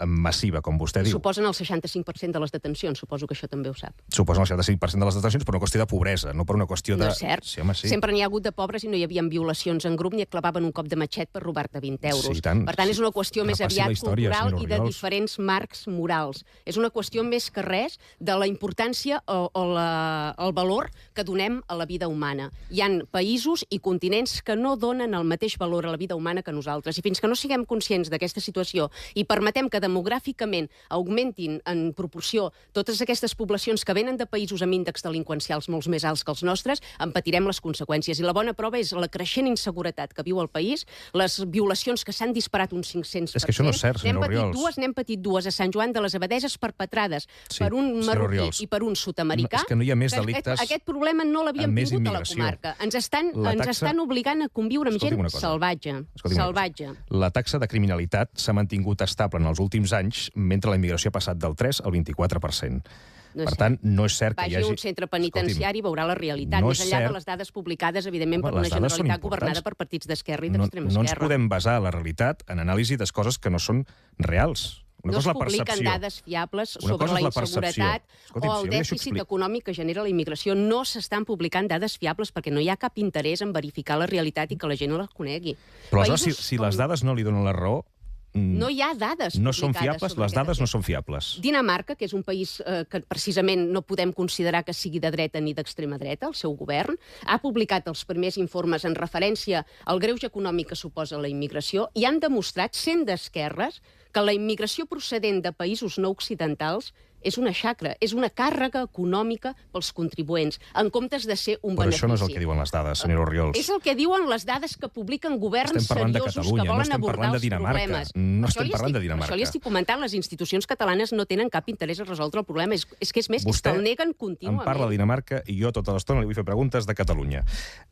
massiva, com vostè diu. Suposen el 65% de les detencions, suposo que això també ho sap. Suposen el 65% de les detencions per una qüestió de pobresa, no per una qüestió de... No és cert. Sí, home, sí. Sempre n'hi ha hagut de pobres i no hi havia violacions en grup ni et clavaven un cop de matxet per robar-te 20 euros. Sí, tant. Per tant, és una qüestió més aviat cultural i de diferents marcs morals. És una qüestió més que res de la importància o el valor que donem a la vida humana. Hi ha països i continents que no donen el mateix valor a la vida humana que nosaltres. I fins que no siguem conscients d'aquesta situació i permetem que demogràficament augmentin en proporció totes aquestes poblacions que venen de països amb índexs delinqüencials molt més alts que els nostres, en patirem les conseqüències. I la bona prova és la creixent inseguretat que viu el país, les violacions que s'han disparat un 500%. És que això no és cert, senyora Orriols. N'hem patit dues a Sant Joan de les Abadeses perpetrades per un marroquí i per un sud-americà. És que no hi ha més delictes. Aquest problema no l'havíem tingut a la comarca. Ens estan obligant a conviure amb gent salvatge. La taxa de criminalitat s'ha mantingut estable en els últims anys, mentre la immigració ha passat del 3 al 24%. Per tant, no és cert que hi hagi... Vagi a un centre penitenciari i veurà la realitat, més enllà de les dades publicades, evidentment, per una Generalitat governada per partits d'esquerra i d'extrema esquerra. No ens podem basar la realitat en anàlisi de coses que no són reals. No es publiquen dades fiables sobre la inseguretat o el dèficit econòmic que genera la immigració. No s'estan publicant dades fiables perquè no hi ha cap interès en verificar la realitat i que la gent no la conegui. Però aleshores, si les dades no li donen la raó... No hi ha dades no són fiables, les dades no són fiables. Dinamarca, que és un país que precisament no podem considerar que sigui de dreta ni d'extrema dreta, el seu govern, ha publicat els primers informes en referència al greuge econòmic que suposa la immigració i han demostrat, sent d'esquerres, que la immigració procedent de països no occidentals és una xacra, és una càrrega econòmica pels contribuents, en comptes de ser un benefici. Però això no és el que diuen les dades, senyora Orriols. És el que diuen les dades que publiquen governs seriosos que volen abordar els problemes. No estem parlant de Dinamarca. Això li estic comentant, les institucions catalanes no tenen cap interès a resoldre el problema. És que és més, és que el neguen contínuament. Em parla de Dinamarca i jo tota l'estona li vull fer preguntes de Catalunya.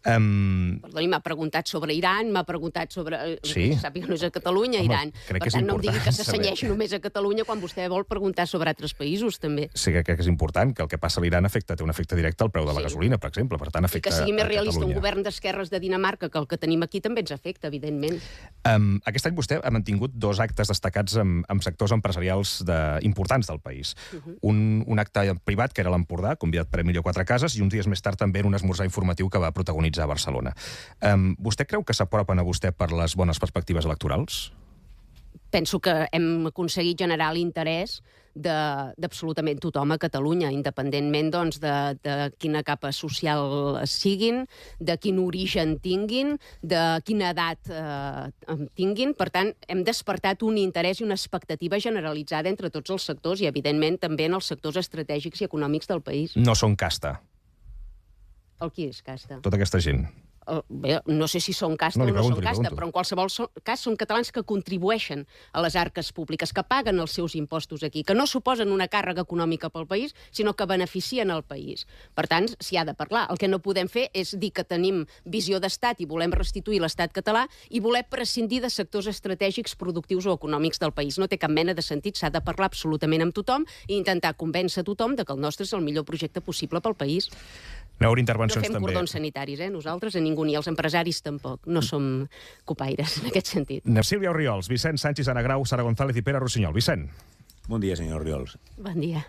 Perdoni, m'ha preguntat sobre Iran, m'ha preguntat sobre... Sí? Sàpiga, no és a Catalunya, Iran. Per tant, no em digui que se cenyeix només a Catalunya quan vostè vol preguntar sobre altres països. També. Sí, que crec que és important, que el que passa a l'Iran té un efecte directe al preu de la gasolina, per exemple. Per tant, afecta a Catalunya. I que sigui més realista un govern d'esquerres de Dinamarca que el que tenim aquí també ens afecta, evidentment. Aquest any vostè ha mantingut 2 actes destacats amb sectors empresarials importants del país. Un acte privat, que era l'Empordà, convidat per Emilio Quatre Cases, i uns dies més tard també en un esmorzar informatiu que va protagonitzar a Barcelona. Vostè creu que s'apropen a vostè per les bones perspectives electorals? Penso que hem aconseguit generar l'interès d'absolutament tothom a Catalunya, independentment doncs, de quina capa social siguin, de quin origen tinguin, de quina edat tinguin. Per tant, hem despertat un interès i una expectativa generalitzada entre tots els sectors i, evidentment, també en els sectors estratègics i econòmics del país. No són casta. El qui és casta? Tota aquesta gent. Bé, no sé si són casta o no són casta, però en qualsevol cas són catalans que contribueixen a les arques públiques, que paguen els seus impostos aquí, que no suposen una càrrega econòmica pel país, sinó que beneficien el país. Per tant, s'hi ha de parlar. El que no podem fer és dir que tenim visió d'estat i volem restituir l'estat català i voler prescindir de sectors estratègics, productius o econòmics del país. No té cap mena de sentit, s'ha de parlar absolutament amb tothom i intentar convèncer tothom de que el nostre és el millor projecte possible pel país. No fem cordons sanitaris, nosaltres, a ningú, ni els empresaris tampoc. No som copaires, en aquest sentit. Sílvia Orriols, Vicent Sánchez, Ana Grau, Sara González i Pere Rossinyol. Vicent. Bon dia, senyor Orriols. Bon dia.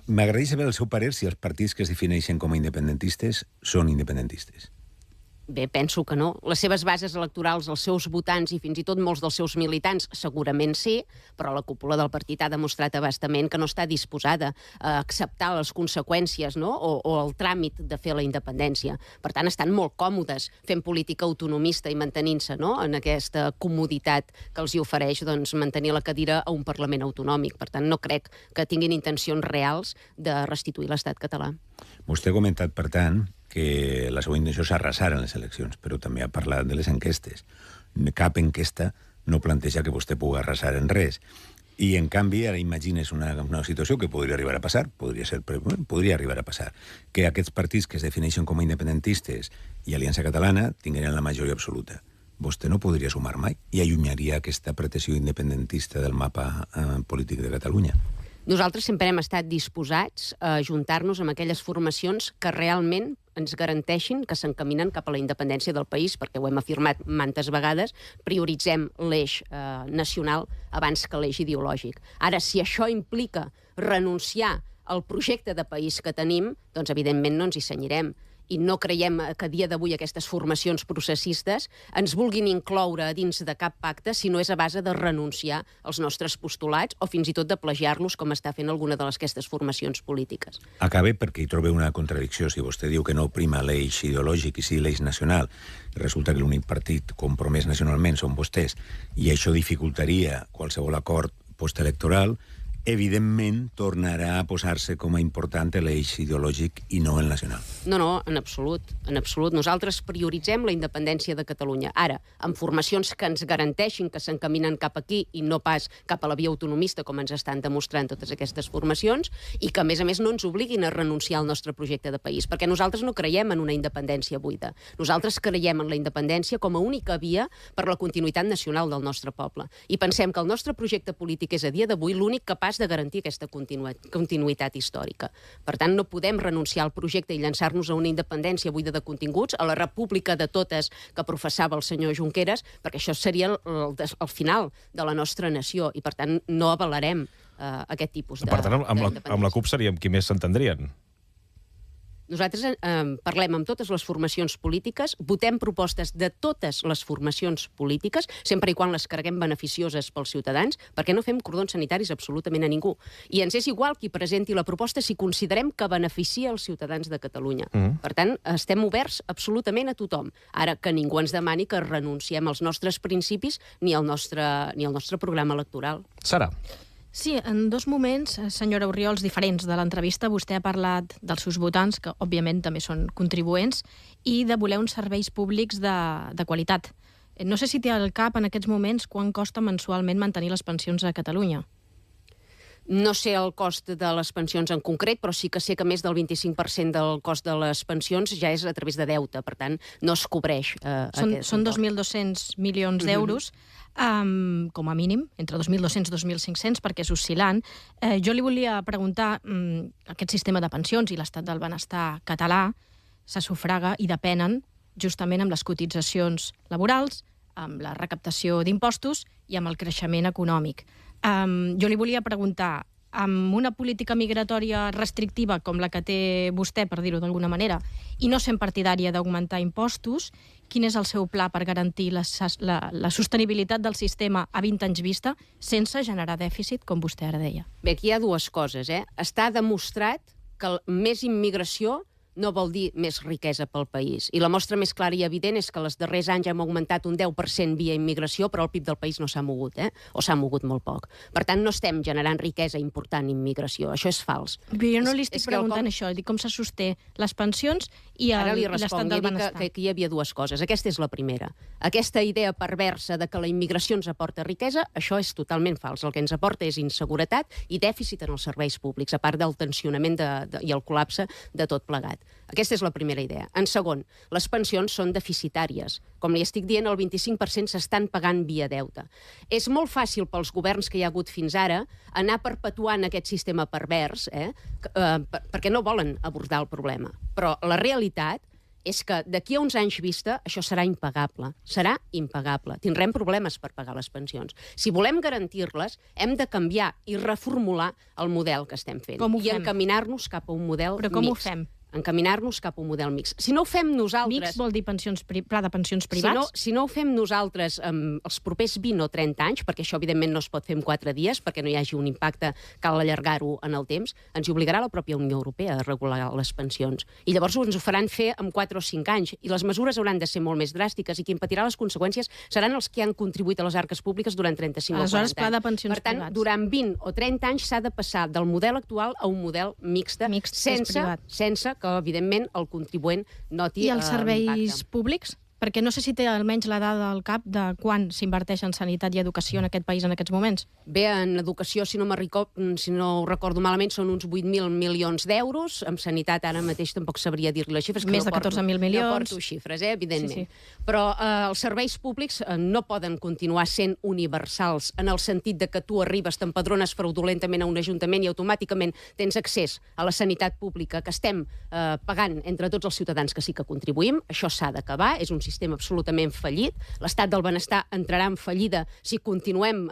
M'agradaria saber el seu parer si els partits que es defineixen com a independentistes són independentistes. Bé, penso que no. Les seves bases electorals, els seus votants i fins i tot molts dels seus militants segurament sí, però la cúpula del partit ha demostrat abastament que no està disposada a acceptar les conseqüències, no? o el tràmit de fer la independència. Per tant, estan molt còmodes fent política autonomista i mantenint-se, no?, en aquesta comoditat que els hi ofereix mantenir la cadira a un Parlament autonòmic. Per tant, no crec que tinguin intencions reals de restituir l'estat català. Vostè ha comentat, per tant, que la seva intenció és arrasar en les eleccions, però també ha parlat de les enquestes. Cap enquesta no planteja que vostè pugui arrasar en res. I, en canvi, ara imagines una situació que podria arribar a passar, podria arribar a passar, que aquests partits que es defineixen com a independentistes i Aliança Catalana tingueren la majoria absoluta. Vostè no podria sumar mai i allunyaria aquesta pretensió independentista del mapa polític de Catalunya. Nosaltres sempre hem estat disposats a ajuntar-nos amb aquelles formacions que realment ens garanteixin que s'encaminen cap a la independència del país, perquè ho hem afirmat mantes vegades, prioritzem l'eix nacional abans que l'eix ideològic. Ara, si això implica renunciar al projecte de país que tenim, doncs evidentment no ens hi cenyirem. I no creiem que a dia d'avui aquestes formacions processistes ens vulguin incloure a dins de cap pacte si no és a base de renunciar als nostres postulats o fins i tot de plagiar-los com està fent alguna d'aquestes formacions polítiques. Acabe perquè hi trobo una contradicció. Si vostè diu que no prima l'eix ideològic i sí l'eix nacional, resulta que l'únic partit compromès nacionalment són vostès i això dificultaria qualsevol acord postelectoral, evidentment tornarà a posar-se com a important l'eix ideològic i no el nacional. No, en absolut. En absolut. Nosaltres prioritzem la independència de Catalunya. Ara, amb formacions que ens garanteixin que s'encaminen cap aquí i no pas cap a la via autonomista, com ens estan demostrant totes aquestes formacions, i que, a més, no ens obliguin a renunciar al nostre projecte de país, perquè nosaltres no creiem en una independència buida. Nosaltres creiem en la independència com a única via per la continuïtat nacional del nostre poble. I pensem que el nostre projecte polític és, a dia d'avui, l'únic capaç de garantir aquesta continuïtat històrica. Per tant, no podem renunciar al projecte i llançar-nos a una independència buida de continguts, a la república de totes que professava el senyor Junqueras, perquè això seria el final de la nostra nació i, per tant, no avalarem aquest tipus d'independència. Per tant, amb la CUP seríem qui més s'entendrien. Nosaltres parlem amb totes les formacions polítiques, votem propostes de totes les formacions polítiques, sempre i quan les creguem beneficioses pels ciutadans, perquè no fem cordons sanitaris absolutament a ningú. I ens és igual qui presenti la proposta si considerem que beneficia els ciutadans de Catalunya. Per tant, estem oberts absolutament a tothom. Ara, que ningú ens demani que renunciem als nostres principis ni al nostre programa electoral. Sara. Sí, en dos moments, senyora Orriols, diferents de l'entrevista, vostè ha parlat dels seus votants, que òbviament també són contribuents, i de voler uns serveis públics de qualitat. No sé si té al cap en aquests moments quan costa mensualment mantenir les pensions a Catalunya. No sé el cost de les pensions en concret, però sí que sé que més del 25% del cost de les pensions ja és a través de deute, per tant, no es cobreix. Són 2.200 milions d'euros, com a mínim, entre 2.200 i 2.500, perquè és oscil·lant. Jo li volia preguntar, aquest sistema de pensions i l'estat del benestar català se sufraga i depenen justament amb les cotitzacions laborals, amb la recaptació d'impostos i amb el creixement econòmic. Jo li volia preguntar, amb una política migratòria restrictiva com la que té vostè, per dir-ho d'alguna manera, i no sent partidària d'augmentar impostos, quin és el seu pla per garantir la sostenibilitat del sistema a 20 anys vista sense generar dèficit, com vostè ara deia? Bé, aquí hi ha dues coses. Està demostrat que més immigració no vol dir més riquesa pel país. I la mostra més clara i evident és que els darrers anys hem augmentat un 10% via immigració, però el PIB del país no s'ha mogut, o s'ha mogut molt poc. Per tant, no estem generant riquesa important immigració. Això és fals. Jo no li estic preguntant això, dic com se sosté les pensions i l'estat del benestar. Que aquí hi havia dues coses. Aquesta és la primera. Aquesta idea perversa de que la immigració ens aporta riquesa, això és totalment fals. El que ens aporta és inseguretat i dèficit en els serveis públics, a part del tensionament i el col·lapse de tot plegat. Aquesta és la primera idea. En segon, les pensions són deficitàries. Com li estic dient, el 25% s'estan pagant via deute. És molt fàcil pels governs que hi ha hagut fins ara anar perpetuant aquest sistema pervers, perquè no volen abordar el problema. Però la realitat és que d'aquí a uns anys vista això serà impagable. Serà impagable. Tindrem problemes per pagar les pensions. Si volem garantir-les, hem de canviar i reformular el model que estem fent. Com ho fem? I encaminar-nos cap a un model mixt. Però com ho fem? Encaminar-nos cap a un model mixt. Si no ho fem nosaltres... Mixt vol dir pla de pensions privats? Si no ho fem nosaltres els propers 20 o 30 anys, perquè això evidentment no es pot fer en 4 dies, perquè no hi hagi un impacte, cal allargar-ho en el temps, ens hi obligarà la pròpia Unió Europea a regular les pensions. I llavors ens ho faran fer en 4 o 5 anys. I les mesures hauran de ser molt més dràstiques i qui en patirà les conseqüències seran els que han contribuït a les arques públiques durant 35 o 40 anys. Aleshores, pla de pensions privats. Per tant, durant 20 o 30 anys s'ha de passar del model actual a un model mixt sense que, evidentment, el contribuent noti l'impacte. I els serveis públics? Perquè no sé si té almenys la dada al cap de quan s'inverteix en sanitat i educació en aquest país en aquests moments. Bé, en educació, si no ho recordo malament, són uns 8.000 milions d'euros. En sanitat, ara mateix tampoc sabria dir-li les xifres. Més de 14.000 milions. No porto xifres, evidentment. Sí. Però els serveis públics no poden continuar sent universals en el sentit de que tu arribes, t'empadrones fraudulentament a un ajuntament i automàticament tens accés a la sanitat pública que estem pagant entre tots els ciutadans que sí que contribuïm. Això s'ha d'acabar, és un sistema absolutament fallit. L'estat del benestar entrarà en fallida si continuem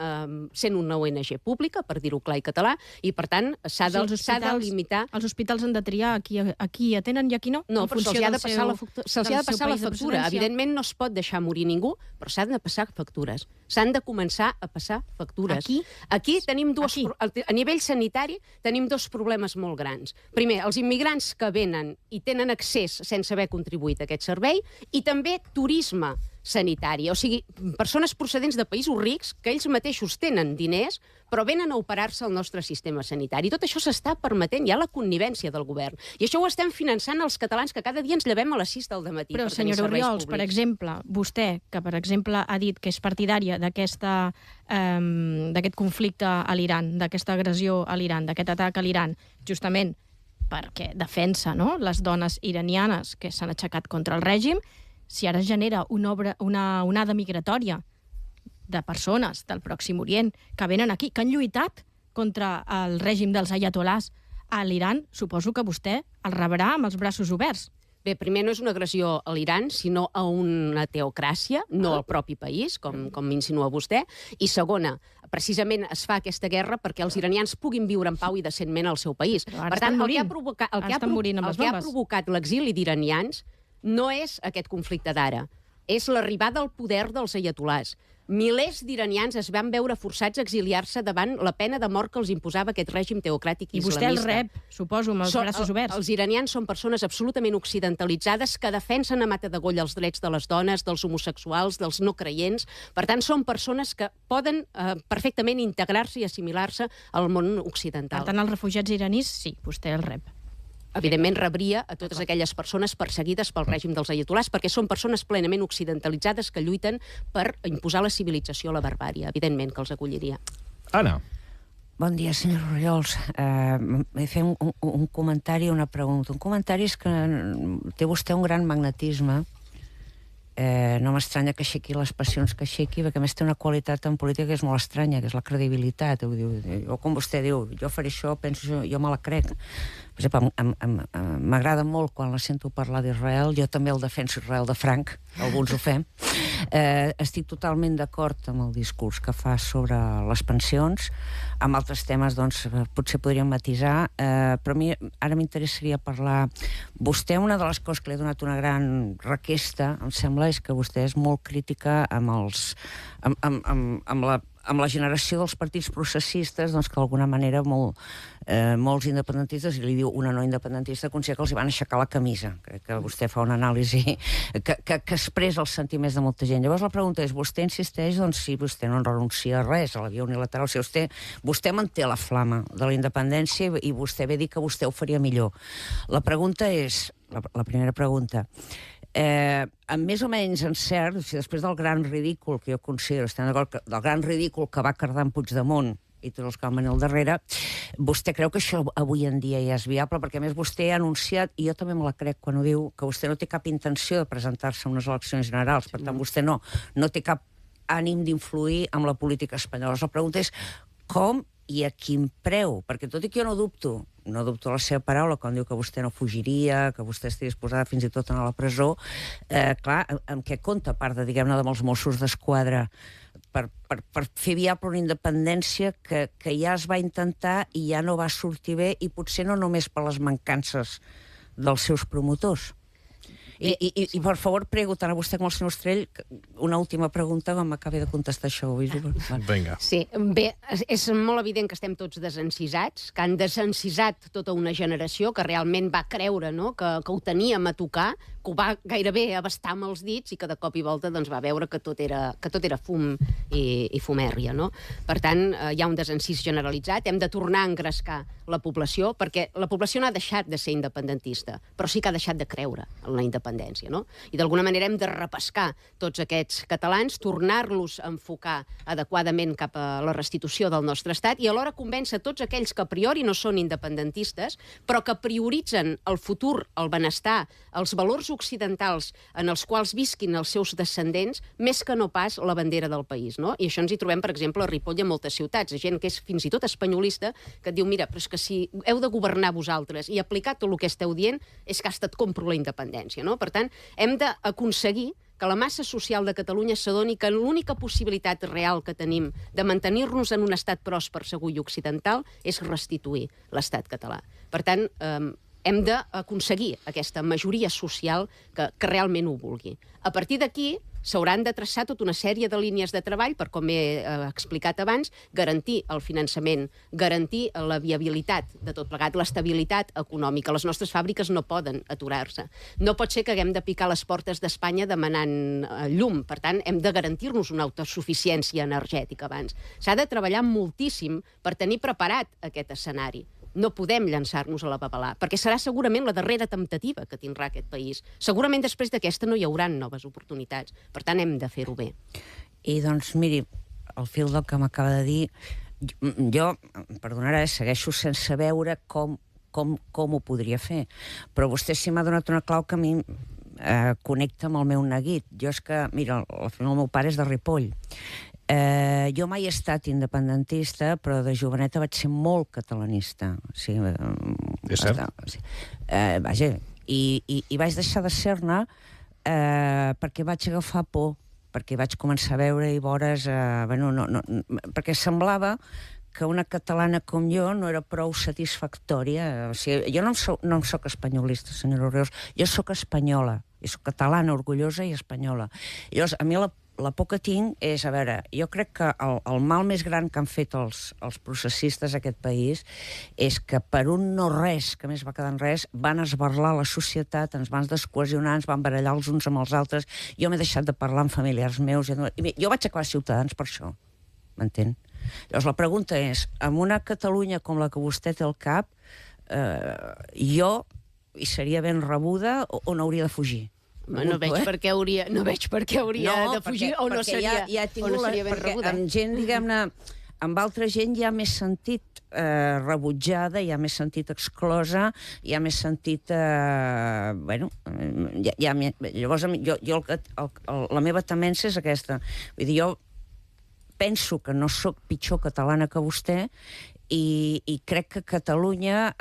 sent una ONG pública, per dir-ho clar i català, i per tant s'ha de limitar... Els hospitals han de triar a qui atenen i a qui no? No, però se'ls ha de passar la factura. Evidentment no es pot deixar morir ningú, però s'han de passar factures. S'han de començar a passar factures. Aquí tenim a nivell sanitari tenim dos problemes molt grans. Primer, els immigrants que venen i tenen accés sense haver contribuït a aquest servei, i també turisme sanitari, o sigui, persones procedents de països rics que ells mateixos tenen diners però venen a operar-se al nostre sistema sanitari. Tot això s'està permetent, hi ha la connivència del govern. I això ho estem finançant els catalans que cada dia ens llevem a les 6 del dematí. Però, senyora Orriols, per exemple, vostè, que per exemple ha dit que és partidària d'aquest conflicte a l'Iran, d'aquesta agressió a l'Iran, d'aquest atac a l'Iran, justament perquè defensa les dones iranianes que s'han aixecat contra el règim, si ara es genera una onada migratòria de persones del Pròxim Orient que venen aquí, que han lluitat contra el règim dels ayatolars a l'Iran, suposo que vostè el rebrà amb els braços oberts. Bé, primer no és una agressió a l'Iran, sinó a una teocràcia, no al propi país, com insinua vostè. I segona, precisament es fa aquesta guerra perquè els iranians puguin viure en pau i decentment al seu país. Per tant, el que ha provocat l'exili d'iranians no és aquest conflicte d'ara, és l'arribada al poder dels ayatolars. Milers d'iranians es van veure forçats a exiliar-se davant la pena de mort que els imposava aquest règim teocràtic islamista. I vostè el rep, suposo, amb els braços oberts. Els iranians són persones absolutament occidentalitzades que defensen a matadegoll els drets de les dones, dels homosexuals, dels no creients. Per tant, són persones que poden perfectament integrar-se i assimilar-se al món occidental. Per tant, els refugiats iranis, sí, vostè el rep. Evidentment rebria a totes aquelles persones perseguides pel règim dels ayatolars, perquè són persones plenament occidentalitzades que lluiten per imposar la civilització a la barbària. Evidentment que els acolliria. Anna. Bon dia, senyor Orriols. Vull fer un comentari i una pregunta. Un comentari és que té vostè un gran magnetisme. No m'estranya que aixequi les passions que aixequi, perquè a més té una qualitat en política que és molt estranya, que és la credibilitat. Jo, com vostè diu, jo faré això, penso això, jo me la crec. Per exemple, m'agrada molt quan la sento parlar d'Israel, jo també el defenso Israel de franc, alguns ho fem. Estic totalment d'acord amb el discurs que fa sobre les pensions. Amb altres temes, doncs, potser podríem matisar, però a mi ara m'interessaria parlar... Vostè, una de les coses que li ha donat una gran requesta, em sembla, és que vostè és molt crítica amb amb la generació dels partits processistes, doncs que d'alguna manera molts independentistes, i li diu una no independentista, considera que els hi van aixecar la camisa. Crec que vostè fa una anàlisi que expressa els sentiments de molta gent. Llavors la pregunta és, vostè insisteix, doncs si vostè no renuncia a res, a la via unilateral, si vostè manté la flama de la independència i vostè ve dir que vostè ho faria millor. La pregunta és, la primera pregunta, amb més o menys encert, si després del gran ridícul que jo considero, estem d'acord, del gran ridícul que va cardar en Puigdemont i tots els que van venir al darrere, vostè creu que això avui en dia ja és viable? Perquè a més vostè ha anunciat, i jo també me la crec quan ho diu, que vostè no té cap intenció de presentar-se a unes eleccions generals, per tant vostè no té cap ànim d'influir en la política espanyola. La pregunta és com i a quin preu? Perquè tot i que jo no dubto la seva paraula quan diu que vostè no fugiria, que vostè estigui disposada fins i tot a anar a la presó, clar, amb què compta, a part de, diguem-ne, de molts Mossos d'Esquadra, per fer viable una independència que ja es va intentar i ja no va sortir bé, i potser no només per les mancances dels seus promotors. I per favor, prego tant a vostè com al senyor Ostrell una última pregunta quan m'acabi de contestar això. Vinga. Sí, bé, és molt evident que estem tots desencisats, que han desencisat tota una generació que realment va creure, no?, que ho teníem a tocar, que ho va gairebé abastar amb els dits i que de cop i volta doncs, va veure que tot era fum i fumèrria, no? Per tant, hi ha un desencís generalitzat, hem de tornar a engrescar la població, perquè la població no ha deixat de ser independentista, però sí que ha deixat de creure en la independència, no? I d'alguna manera hem de repescar tots aquests catalans, tornar-los a enfocar adequadament cap a la restitució del nostre estat i alhora convèncer tots aquells que a priori no són independentistes, però que prioritzen el futur, el benestar, els valors occidentals en els quals visquin els seus descendents, més que no pas la bandera del país, no? I això ens hi trobem, per exemple, a Ripoll i a moltes ciutats, gent que és fins i tot espanyolista, que et diu, mira, però és que si heu de governar vosaltres i aplicar tot el que esteu dient, és que hasta et compro la independència, no? Per tant, hem d'aconseguir que la massa social de Catalunya s'adoni que l'única possibilitat real que tenim de mantenir-nos en un estat pròsper, segur i occidental és restituir l'estat català. Per tant, hem d'aconseguir aquesta majoria social que realment ho vulgui. A partir d'aquí, s'hauran de traçar tota una sèrie de línies de treball per, com he explicat abans, garantir el finançament, garantir la viabilitat de tot plegat, l'estabilitat econòmica. Les nostres fàbriques no poden aturar-se. No pot ser que haguem de picar les portes d'Espanya demanant llum. Per tant, hem de garantir-nos una autosuficiència energètica abans. S'ha de treballar moltíssim per tenir preparat aquest escenari. No podem llançar-nos a la papelà, perquè serà segurament la darrera temptativa que tindrà aquest país. Segurament després d'aquesta no hi haurà noves oportunitats. Per tant, hem de fer-ho bé. I doncs, miri, al fil del que m'acaba de dir, jo, perdonarà, segueixo sense veure com ho podria fer. Però vostè sí m'ha donat una clau que a mi connecta amb el meu neguit. Jo és que, mira, el meu pare és de Ripoll. Jo mai he estat independentista, però de joveneta vaig ser molt catalanista. Sí, és cert? Sí. Vaja, i vaig deixar de ser-ne perquè vaig agafar por, perquè vaig començar a veure i vores... perquè semblava que una catalana com jo no era prou satisfactòria. O sigui, jo no em soc espanyolista, senyora Orriols, jo soc espanyola, i soc catalana, orgullosa i espanyola. Llavors, a mi la por que tinc és, a veure, jo crec que el mal més gran que han fet els processistes a aquest país és que per un no res, que més va quedar en res, van esbarlar la societat, ens van descohesionar, ens van barallar els uns amb els altres. Jo m'he deixat de parlar amb familiars meus. Jo vaig acabar Ciutadans per això, m'entén? Llavors la pregunta és, en una Catalunya com la que vostè té al cap, jo hi seria ben rebuda o no hauria de fugir? No veig per què hauria de fugir o no seria ben rebuda. Amb gent, diguem-ne, amb altra gent hi ha més sentit rebutjada, hi ha més sentit exclosa, hi ha més sentit... Llavors, la meva temència és aquesta. Vull dir, jo penso que no sóc pitjor catalana que vostè i crec que Catalunya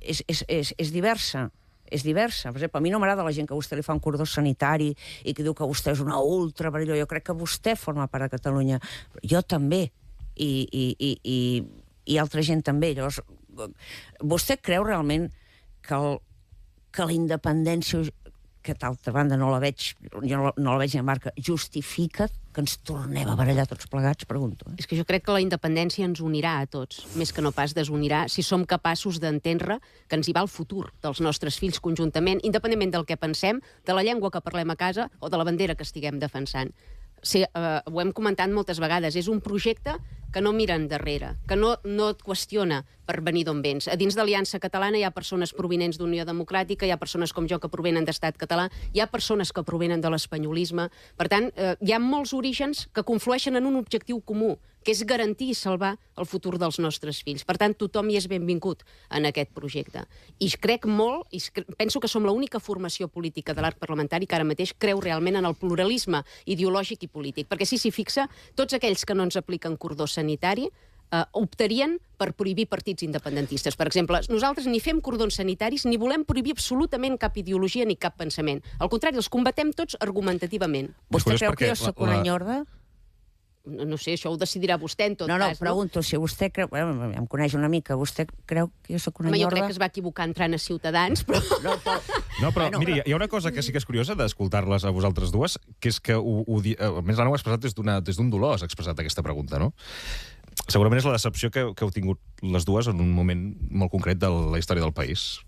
és diversa. És diversa. Per exemple, a mi no m'agrada la gent que a vostè li fa un cordó sanitari i que diu que vostè és una ultra baralló. Jo crec que vostè forma part de Catalunya. Jo també. I altra gent també. Llavors, vostè creu realment que la independència que d'altra banda no la veig, jo no la veig en marca, justifica que ens tornem a barallar tots plegats, pregunto. És que jo crec que la independència ens unirà a tots, més que no pas desunirà, si som capaços d'entendre que ens hi va el futur dels nostres fills conjuntament, independentment del que pensem, de la llengua que parlem a casa o de la bandera que estiguem defensant. Ho hem comentat moltes vegades, és un projecte que no mira endarrere, que no et qüestiona per venir d'on vens. A dins d'Aliança Catalana hi ha persones provinents d'Unió Democràtica, hi ha persones com jo que provenen d'Estat Català, hi ha persones que provenen de l'espanyolisme. Per tant, hi ha molts orígens que conflueixen en un objectiu comú, que és garantir i salvar el futur dels nostres fills. Per tant, tothom hi és benvingut en aquest projecte. I crec molt, i penso que som l'única formació política de l'arc parlamentari que ara mateix creu realment en el pluralisme ideològic i polític. Perquè si s'hi fixa, tots aquells que no ens apliquen cordó sanitari optarien per prohibir partits independentistes. Per exemple, nosaltres ni fem cordons sanitaris ni volem prohibir absolutament cap ideologia ni cap pensament. Al contrari, els combatem tots argumentativament. Vostè creu que jo sóc una nyorda? No sé, això ho decidirà vostè en tot cas. No, pregunto, si vostè creu... em coneix una mica, vostè creu que jo sóc una nyorda? Jo crec que es va equivocar entrant a Ciutadans, però... No, però miri, hi ha una cosa que sí que és curiosa d'escoltar-les a vosaltres dues, que és que, almenys l'Anna ho ha expressat des d'un dolor, has expressat aquesta pregunta, no? Segurament és la decepció que heu tingut les dues en un moment molt concret de la història del país.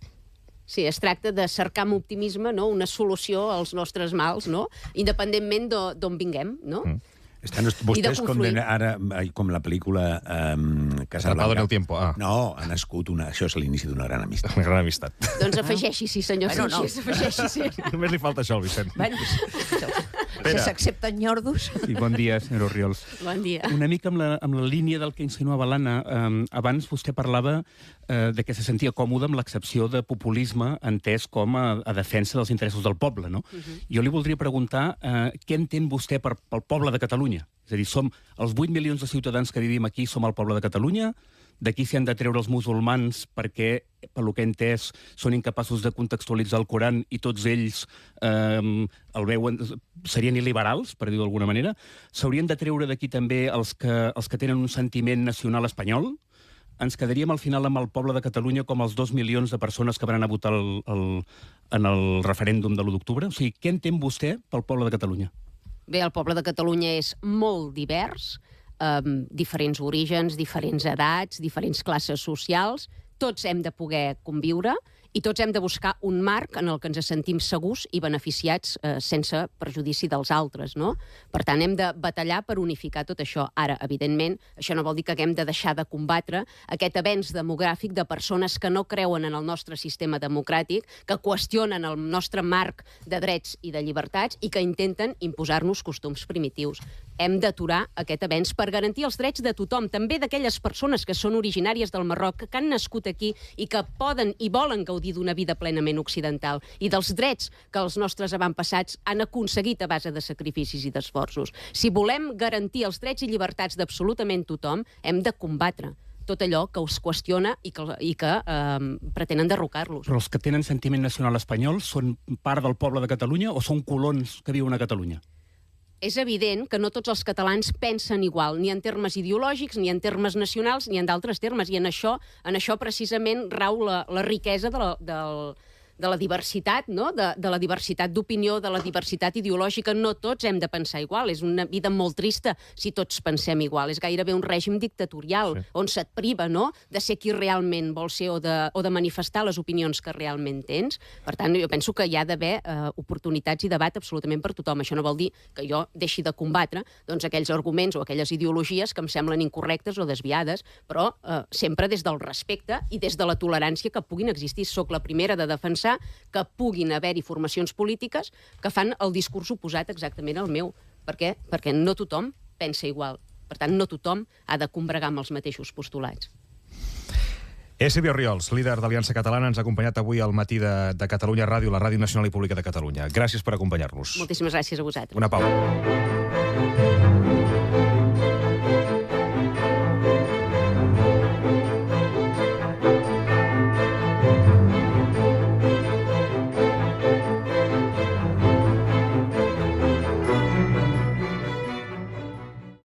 Sí, es tracta de cercar amb optimisme una solució als nostres mals, independentment d'on vinguem, no? Estan vostès ara, com la pel·lícula Atrapado en el tiempo. No, ha nascut això és l'inici d'una gran amistat. Una gran amistat. Doncs afegeixi, sí, senyor Sanchis, afegeixi, sí. Només li falta això al Vicent. Si s'accepten nyordos... Sí, bon dia, senyora Oriols. Bon dia. Una mica amb la línia del que insinuava l'Anna, abans vostè parlava de que se sentia còmode amb l'accepció de populisme entès com a defensa dels interessos del poble, no? Jo li voldria preguntar què entén vostè pel poble de Catalunya? És a dir, som els 8 milions de ciutadans que vivim aquí, som el poble de Catalunya? D'aquí s'hi han de treure els musulmans perquè, pel que he entès, són incapaços de contextualitzar el Coran i tots ells el veuen, serien il·liberals, per dir-ho d'alguna manera. S'haurien de treure d'aquí també els que tenen un sentiment nacional espanyol? Ens quedaríem al final amb el poble de Catalunya com els 2 milions de persones que van anar a votar en el referèndum de l'1 d'octubre? O sigui, què entén vostè pel poble de Catalunya? Bé, el poble de Catalunya és molt divers, diferents orígens, diferents edats, diferents classes socials. Tots hem de poder conviure i tots hem de buscar un marc en el que ens sentim segurs i beneficiats sense perjudici dels altres, no? Per tant, hem de batallar per unificar tot això. Ara, evidentment, això no vol dir que haguem de deixar de combatre aquest avenç demogràfic de persones que no creuen en el nostre sistema democràtic, que qüestionen el nostre marc de drets i de llibertats i que intenten imposar-nos costums primitius. Hem d'aturar aquest avenç per garantir els drets de tothom, també d'aquelles persones que són originàries del Marroc, que han nascut aquí i que poden i volen gaudir d'una vida plenament occidental, i dels drets que els nostres avantpassats han aconseguit a base de sacrificis i d'esforços. Si volem garantir els drets i llibertats d'absolutament tothom, hem de combatre tot allò que us qüestiona i que pretenen derrocar-los. Però els que tenen sentiment nacional espanyol són part del poble de Catalunya o són colons que viuen a Catalunya? És evident que no tots els catalans pensen igual, ni en termes ideològics, ni en termes nacionals, ni en d'altres termes. I en això precisament rau la riquesa de la diversitat, no? De la diversitat d'opinió, de la diversitat ideològica. No tots hem de pensar igual. És una vida molt trista si tots pensem igual. És gairebé un règim dictatorial, on se't priva, no?, de ser qui realment vols ser o de manifestar les opinions que realment tens. Per tant, jo penso que hi ha d'haver oportunitats i debat absolutament per tothom. Això no vol dir que jo deixi de combatre aquells arguments o aquelles ideologies que em semblen incorrectes o desviades, però sempre des del respecte i des de la tolerància que puguin existir. Soc la primera de defensar que puguin haver-hi formacions polítiques que fan el discurs oposat exactament al meu. Per què? Perquè no tothom pensa igual. Per tant, no tothom ha de combregar amb els mateixos postulats. Sílvia Oriols, líder d'Aliança Catalana, ens ha acompanyat avui al matí de Catalunya Ràdio, la Ràdio Nacional i Pública de Catalunya. Gràcies per acompanyar-nos. Moltíssimes gràcies a vosaltres. Una pausa.